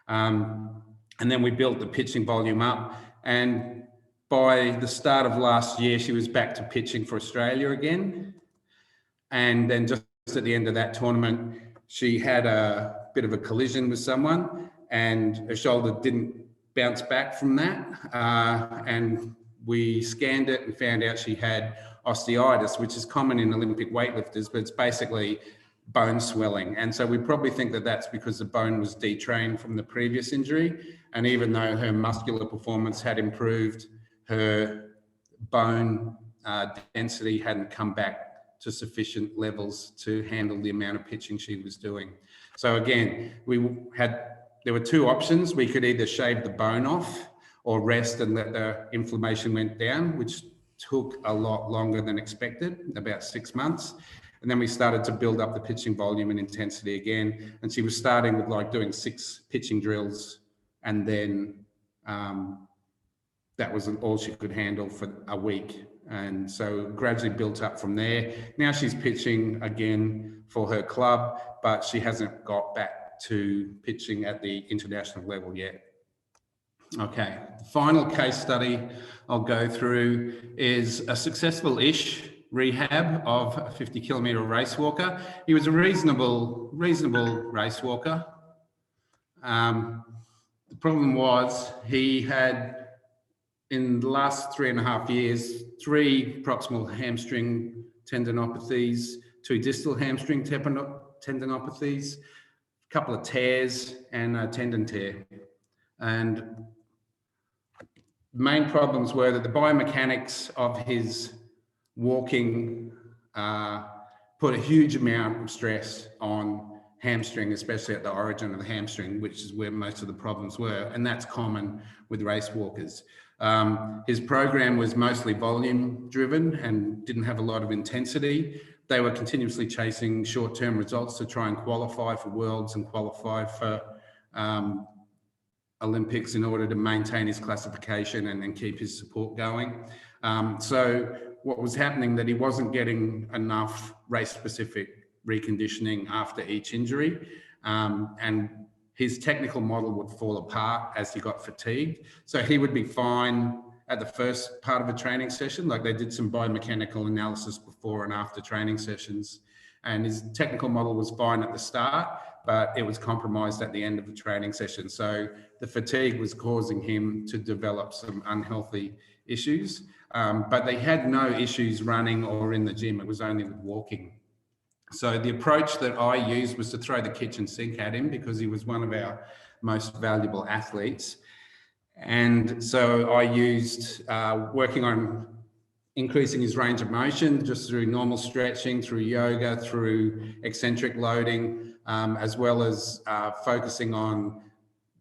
Speaker 5: And then we built the pitching volume up, and by the start of last year, she was back to pitching for Australia again. And then just at the end of that tournament, she had a bit of a collision with someone, and her shoulder didn't bounce back from that. And we scanned it and found out she had osteitis, which is common in Olympic weightlifters, but it's basically bone swelling. And so we probably think that that's because the bone was detrained from the previous injury. And even though her muscular performance had improved, her bone density hadn't come back to sufficient levels to handle the amount of pitching she was doing. So again, there were 2 options. We could either shave the bone off or rest and let the inflammation went down, which took a lot longer than expected, about 6 months. And then we started to build up the pitching volume and intensity again. And she was starting with like doing 6 pitching drills, and then that was all she could handle for a week. And so gradually built up from there. Now she's pitching again for her club, but she hasn't got back to pitching at the international level yet. Okay, the final case study I'll go through is a successful rehab of a 50-kilometer race walker. He was a reasonable race walker. The problem was he had, in the last 3.5 years, 3 proximal hamstring tendinopathies, 2 distal hamstring tendinopathies, a couple of tears, and a tendon tear. And the main problems were that the biomechanics of his walking put a huge amount of stress on hamstring, especially at the origin of the hamstring, which is where most of the problems were. And that's common with race walkers. His program was mostly volume driven and didn't have a lot of intensity. They were continuously chasing short-term results to try and qualify for Worlds and qualify for Olympics in order to maintain his classification and keep his support going. So what was happening that he wasn't getting enough race-specific reconditioning after each injury, and his technical model would fall apart as he got fatigued. So he would be fine at the first part of a training session, like they did some biomechanical analysis before and after training sessions, and his technical model was fine at the start, but it was compromised at the end of the training session. So the fatigue was causing him to develop some unhealthy issues, but they had no issues running or in the gym. It was only with walking. So the approach that I used was to throw the kitchen sink at him because he was one of our most valuable athletes. And so I used working on increasing his range of motion just through normal stretching, through yoga, through eccentric loading, as well as focusing on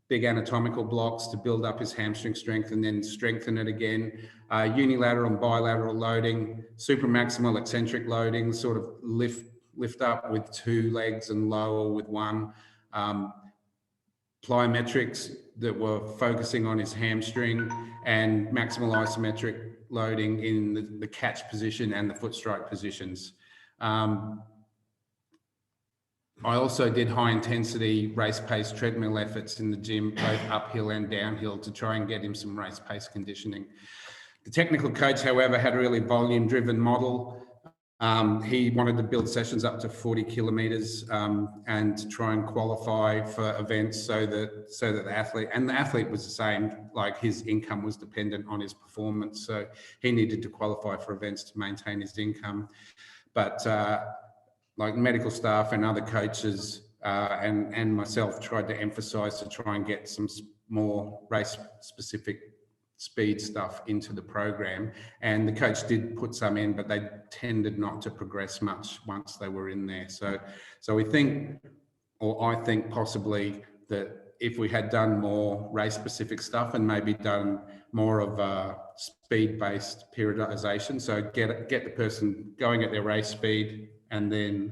Speaker 5: big anatomical blocks to build up his hamstring strength and then strengthen it again. Unilateral and bilateral loading, supramaximal eccentric loading, sort of lift up with 2 legs and lower with 1. Plyometrics that were focusing on his hamstring, and maximal isometric loading in the catch position and the foot strike positions. I also did high intensity race pace treadmill efforts in the gym, both uphill and downhill, to try and get him some race pace conditioning. The technical coach, however, had a really volume driven model. He wanted to build sessions up to 40 kilometers and to try and qualify for events so that the athlete was the same, like his income was dependent on his performance. So he needed to qualify for events to maintain his income. But like medical staff and other coaches and myself tried to emphasize to try and get some more race specific speed stuff into the program, and the coach did put some in, but they tended not to progress much once they were in there. So we think, or I think possibly, that if we had done more race specific stuff and maybe done more of a speed based periodization, so get the person going at their race speed and then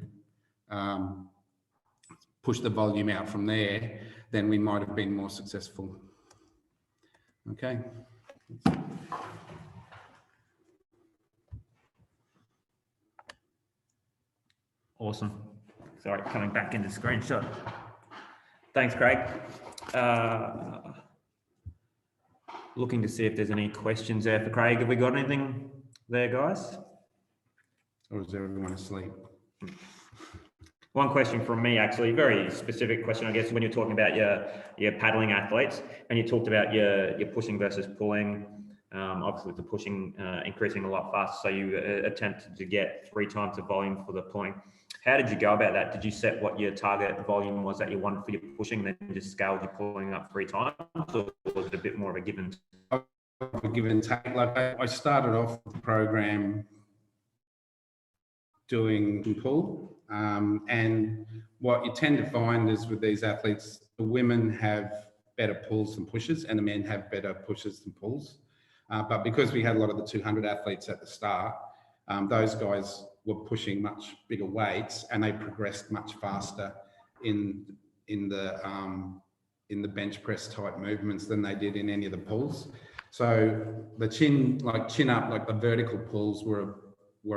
Speaker 5: push the volume out from there, then we might have been more successful. Okay.
Speaker 1: Awesome. Sorry, coming back into screenshot. Thanks, Craig. Looking to see if there's any questions there for Craig. Have we got anything there, guys?
Speaker 5: Or is everyone asleep?
Speaker 1: One question from me, actually, very specific question, I guess, when you're talking about your paddling athletes, and you talked about your pushing versus pulling, obviously with the pushing increasing a lot faster, so you attempted to get 3 times the volume for the pulling. How did you go about that? Did you set what your target volume was that you wanted for your pushing, then just scaled your pulling up 3 times, or was it a bit more of a give and
Speaker 5: take? Like I started off the program doing pull. And what you tend to find is with these athletes, the women have better pulls than pushes and the men have better pushes than pulls. But because we had a lot of the 200 athletes at the start, those guys were pushing much bigger weights and they progressed much faster in the bench press type movements than they did in any of the pulls. So the chin up, like the vertical pulls were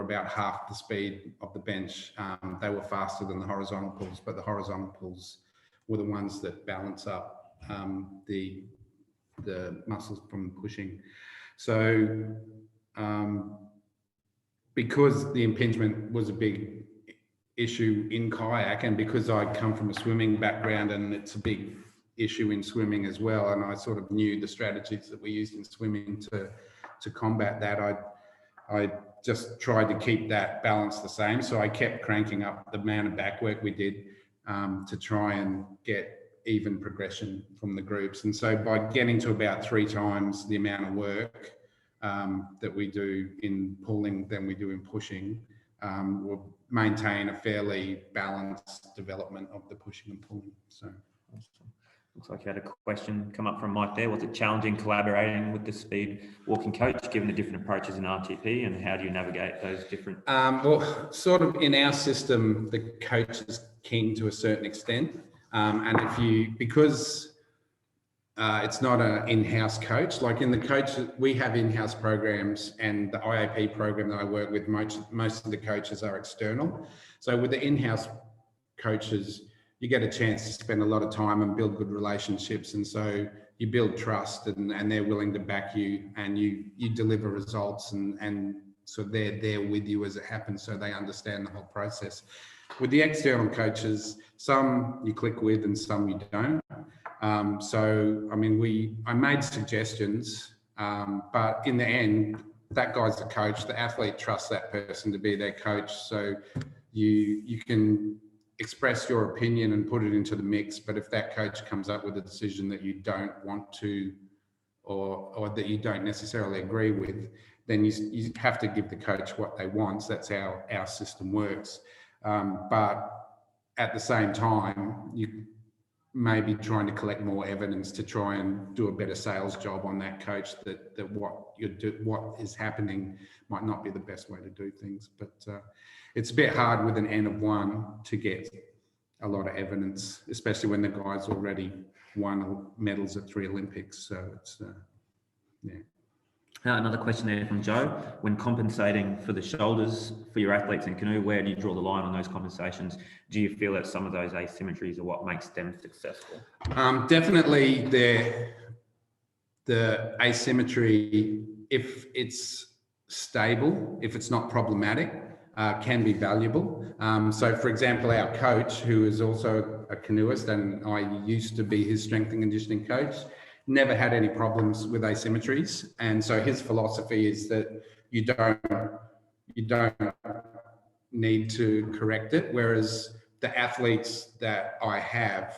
Speaker 5: about half the speed of the bench. They were faster than the horizontal pulls, but the horizontal pulls were the ones that balance up the muscles from pushing. So because the impingement was a big issue in kayak, and because I come from a swimming background and it's a big issue in swimming as well, and I sort of knew the strategies that we used in swimming to combat that, I just tried to keep that balance the same. So I kept cranking up the amount of back work we did to try and get even progression from the groups. And so by getting to about 3 times the amount of work that we do in pulling than we do in pushing, we'll maintain a fairly balanced development of the pushing and pulling. So.
Speaker 1: Awesome. Looks like you had a question come up from Mike there. Was it challenging collaborating with the speed walking coach, given the different approaches in RTP, and how do you navigate those different?
Speaker 5: Well, sort of in our system, the coach is king to a certain extent. And because it's not an in-house coach, like in the coach, we have in-house programs, and the IAP program that I work with, most of the coaches are external. So with the in-house coaches, you get a chance to spend a lot of time and build good relationships. And so you build trust and they're willing to back you, and you deliver results, and so they're there with you as it happens, so they understand the whole process. With the external coaches, some you click with and some you don't. So, I mean, I made suggestions, but in the end, that guy's the coach. The athlete trusts that person to be their coach. So you can express your opinion and put it into the mix, but if that coach comes up with a decision that you don't want to, or that you don't necessarily agree with, then you have to give the coach what they want. So that's how our system works. But at the same time, you may be trying to collect more evidence to try and do a better sales job on that coach, that what is happening might not be the best way to do things. But it's a bit hard with an N of 1 to get a lot of evidence, especially when the guy's already won medals at 3 Olympics. So it's, yeah.
Speaker 1: Another question there from Joe. When compensating for the shoulders for your athletes in canoe, where do you draw the line on those compensations? Do you feel that some of those asymmetries are what makes them successful?
Speaker 5: Definitely the asymmetry, if it's stable, if it's not problematic, can be valuable. So for example, our coach, who is also a canoeist, and I used to be his strength and conditioning coach, never had any problems with asymmetries. And so his philosophy is that you don't need to correct it. Whereas the athletes that I have,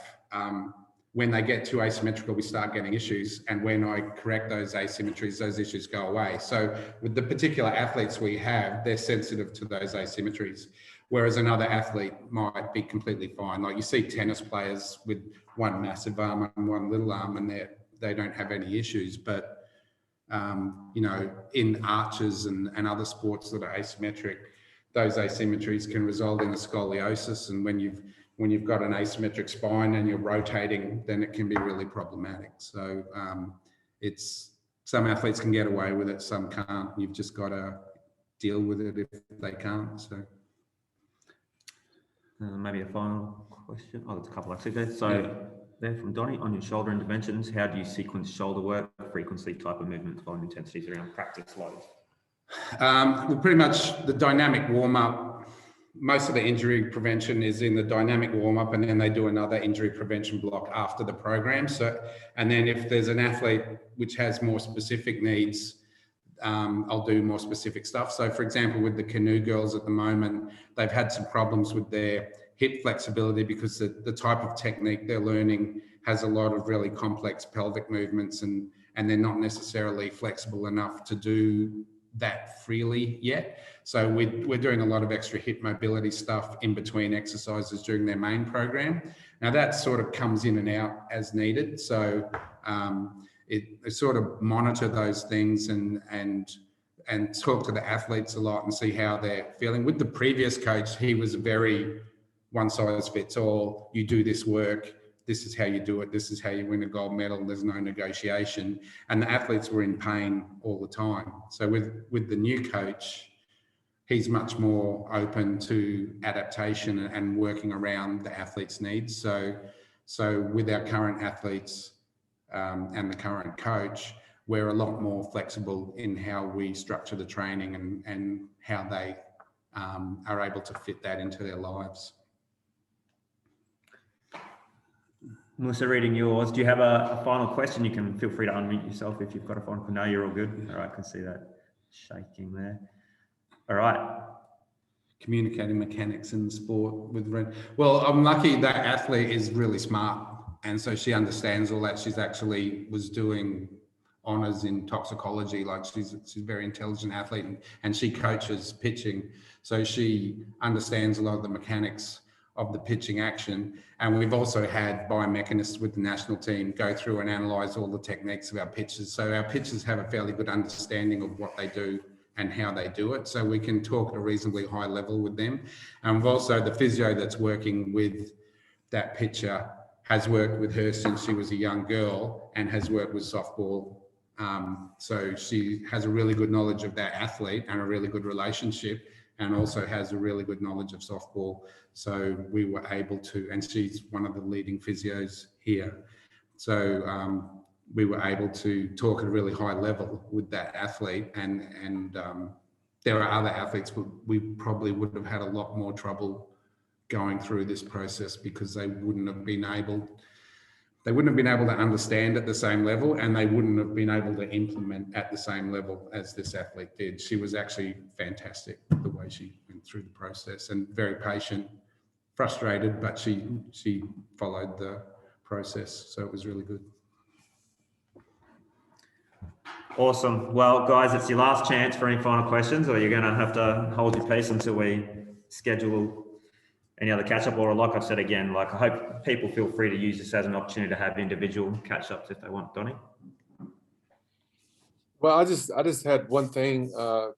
Speaker 5: when they get too asymmetrical, we start getting issues. And when I correct those asymmetries, those issues go away. So with the particular athletes we have, they're sensitive to those asymmetries. Whereas another athlete might be completely fine. Like you see tennis players with one massive arm and one little arm, and they don't have any issues. But, you know, in archers and other sports that are asymmetric, those asymmetries can result in a scoliosis. And when you've got an asymmetric spine and you're rotating, then it can be really problematic. So some athletes can get away with it, some can't. You've just got to deal with it if they can't. So
Speaker 1: maybe a final question. Oh, there's a couple actually there. So there from Donnie, on your shoulder interventions, how do you sequence shoulder work, frequency, type of movements, volume intensities around practice loads?
Speaker 5: Well, pretty much the dynamic warm-up, most of the injury prevention is in the dynamic warm-up, and then they do another injury prevention block after the program. So, and then if there's an athlete which has more specific needs, I'll do more specific stuff. So for example, with the canoe girls at the moment, they've had some problems with their hip flexibility because the type of technique they're learning has a lot of really complex pelvic movements, and they're not necessarily flexible enough to do that freely yet. So we're doing a lot of extra hip mobility stuff in between exercises during their main program. Now that sort of comes in and out as needed. So it sort of monitor those things and talk to the athletes a lot and see how they're feeling. With the previous coach, he was very one size fits all. You do this work, this is how you do it, this is how you win a gold medal, there's no negotiation. And the athletes were in pain all the time. So with the new coach, he's much more open to adaptation and working around the athlete's needs. So with our current athletes and the current coach, we're a lot more flexible in how we structure the training and how they are able to fit that into their lives.
Speaker 1: Melissa, reading yours, do you have a final question? You can feel free to unmute yourself if you've got a final. No, you're all good. All right, I can see that shaking there. All right.
Speaker 5: Communicating mechanics in sport with Ren. Well, I'm lucky that athlete is really smart, and so she understands all that. She's actually was doing honors in toxicology. Like she's a very intelligent athlete, and she coaches pitching, so she understands a lot of the mechanics of the pitching action. And we've also had biomechanists with the national team go through and analyze all the techniques of our pitchers. So our pitchers have a fairly good understanding of what they do and how they do it. So we can talk at a reasonably high level with them. And we've also, the physio that's working with that pitcher has worked with her since she was a young girl and has worked with softball. So she has a really good knowledge of that athlete and a really good relationship, and also has a really good knowledge of softball. So we were able to, and she's one of the leading physios here. So we were able to talk at a really high level with that athlete, and there are other athletes we probably would have had a lot more trouble going through this process because they wouldn't have been able, they wouldn't have been able to understand at the same level, and they wouldn't have been able to implement at the same level as this athlete did. She was actually fantastic the way she went through the process, and very patient, frustrated, but she followed the process. So it was really good.
Speaker 1: Awesome. Well, guys, it's your last chance for any final questions, or you're going to have to hold your peace until we schedule any other catch up. Or like I said again, like I hope people feel free to use this as an opportunity to have individual catch ups if they want. Donnie?
Speaker 10: Well, I just had one thing.
Speaker 1: Oh,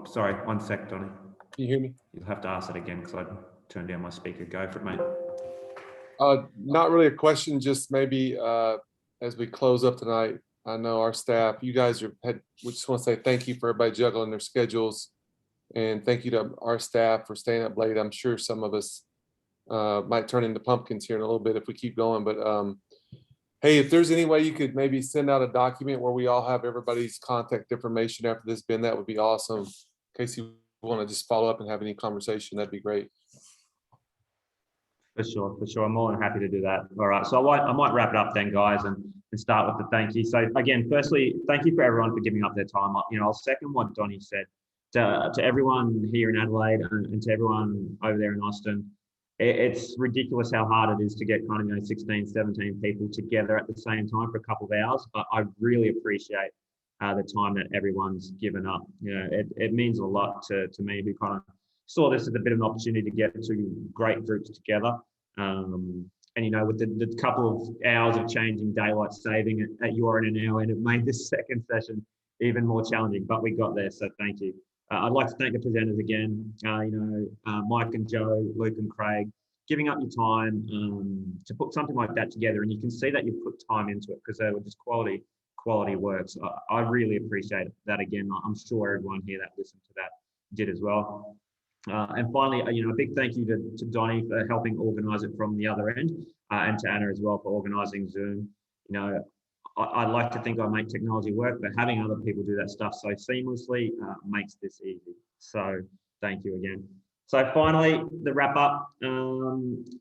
Speaker 1: sorry, 1 sec, Donnie.
Speaker 10: Can you hear me?
Speaker 1: You'll have to ask it again because I turned down my speaker. Go for it, mate.
Speaker 10: Not really a question, just maybe as we close up tonight, I know our staff, you guys we just want to say thank you for everybody juggling their schedules, and thank you to our staff for staying up late. I'm sure some of us might turn into pumpkins here in a little bit if we keep going, but hey, if there's any way you could maybe send out a document where we all have everybody's contact information after this, Ben, that would be awesome. In case you want to just follow up and have any conversation, that'd be great.
Speaker 1: For sure. I'm more than happy to do that. All right, so I might wrap it up then, guys, and start with the thank you. So again, firstly, thank you for everyone for giving up their time. You know, I'll second what Donnie said. To everyone here in Adelaide and to everyone over there in Austin, it's ridiculous how hard it is to get kind of 16, 17 people together at the same time for a couple of hours. But I really appreciate the time that everyone's given up. You know, it means a lot to me, who kind of saw this as a bit of an opportunity to get two great groups together. And, you know, with the couple of hours of changing daylight saving at your end and our end, it made this second session even more challenging, but we got there, so thank you. I'd like to thank the presenters again, Mike and Joe, Luke and Craig, giving up your time to put something like that together. And you can see that you put time into it because they were just quality works. I really appreciate that again. I'm sure everyone here that listened to that did as well. And finally, a big thank you to Donnie for helping organise it from the other end, and to Anna as well for organising Zoom. You know, I'd like to think I make technology work, but having other people do that stuff so seamlessly makes this easy. So thank you again. So finally, the wrap up.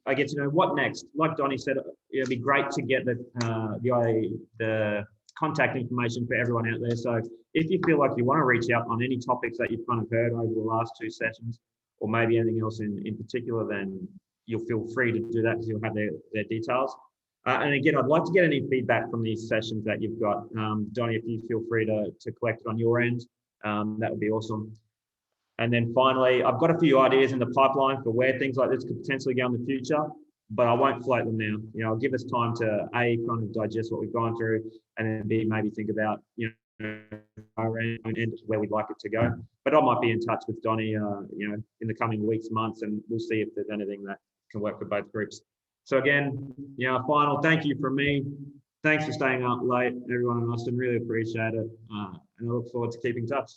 Speaker 1: I get to know what next. Like Donnie said, it'd be great to get the contact information for everyone out there. So if you feel like you want to reach out on any topics that you've kind of heard over the last two sessions, or maybe anything else in particular, then you'll feel free to do that because you'll have their details. And again, I'd like to get any feedback from these sessions that you've got. Donnie, if you feel free to collect it on your end, that would be awesome. And then finally, I've got a few ideas in the pipeline for where things like this could potentially go in the future, but I won't float them now. You know, I'll give us time to A, kind of digest what we've gone through, and then B, maybe think about, our end where we'd like it to go. But I might be in touch with Donnie, in the coming weeks, months, and we'll see if there's anything that can work for both groups. So again, final thank you from me. Thanks for staying up late, everyone in Austin. Really appreciate it. And I look forward to keeping in touch.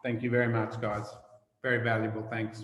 Speaker 5: Thank you very much, guys. Very valuable. Thanks.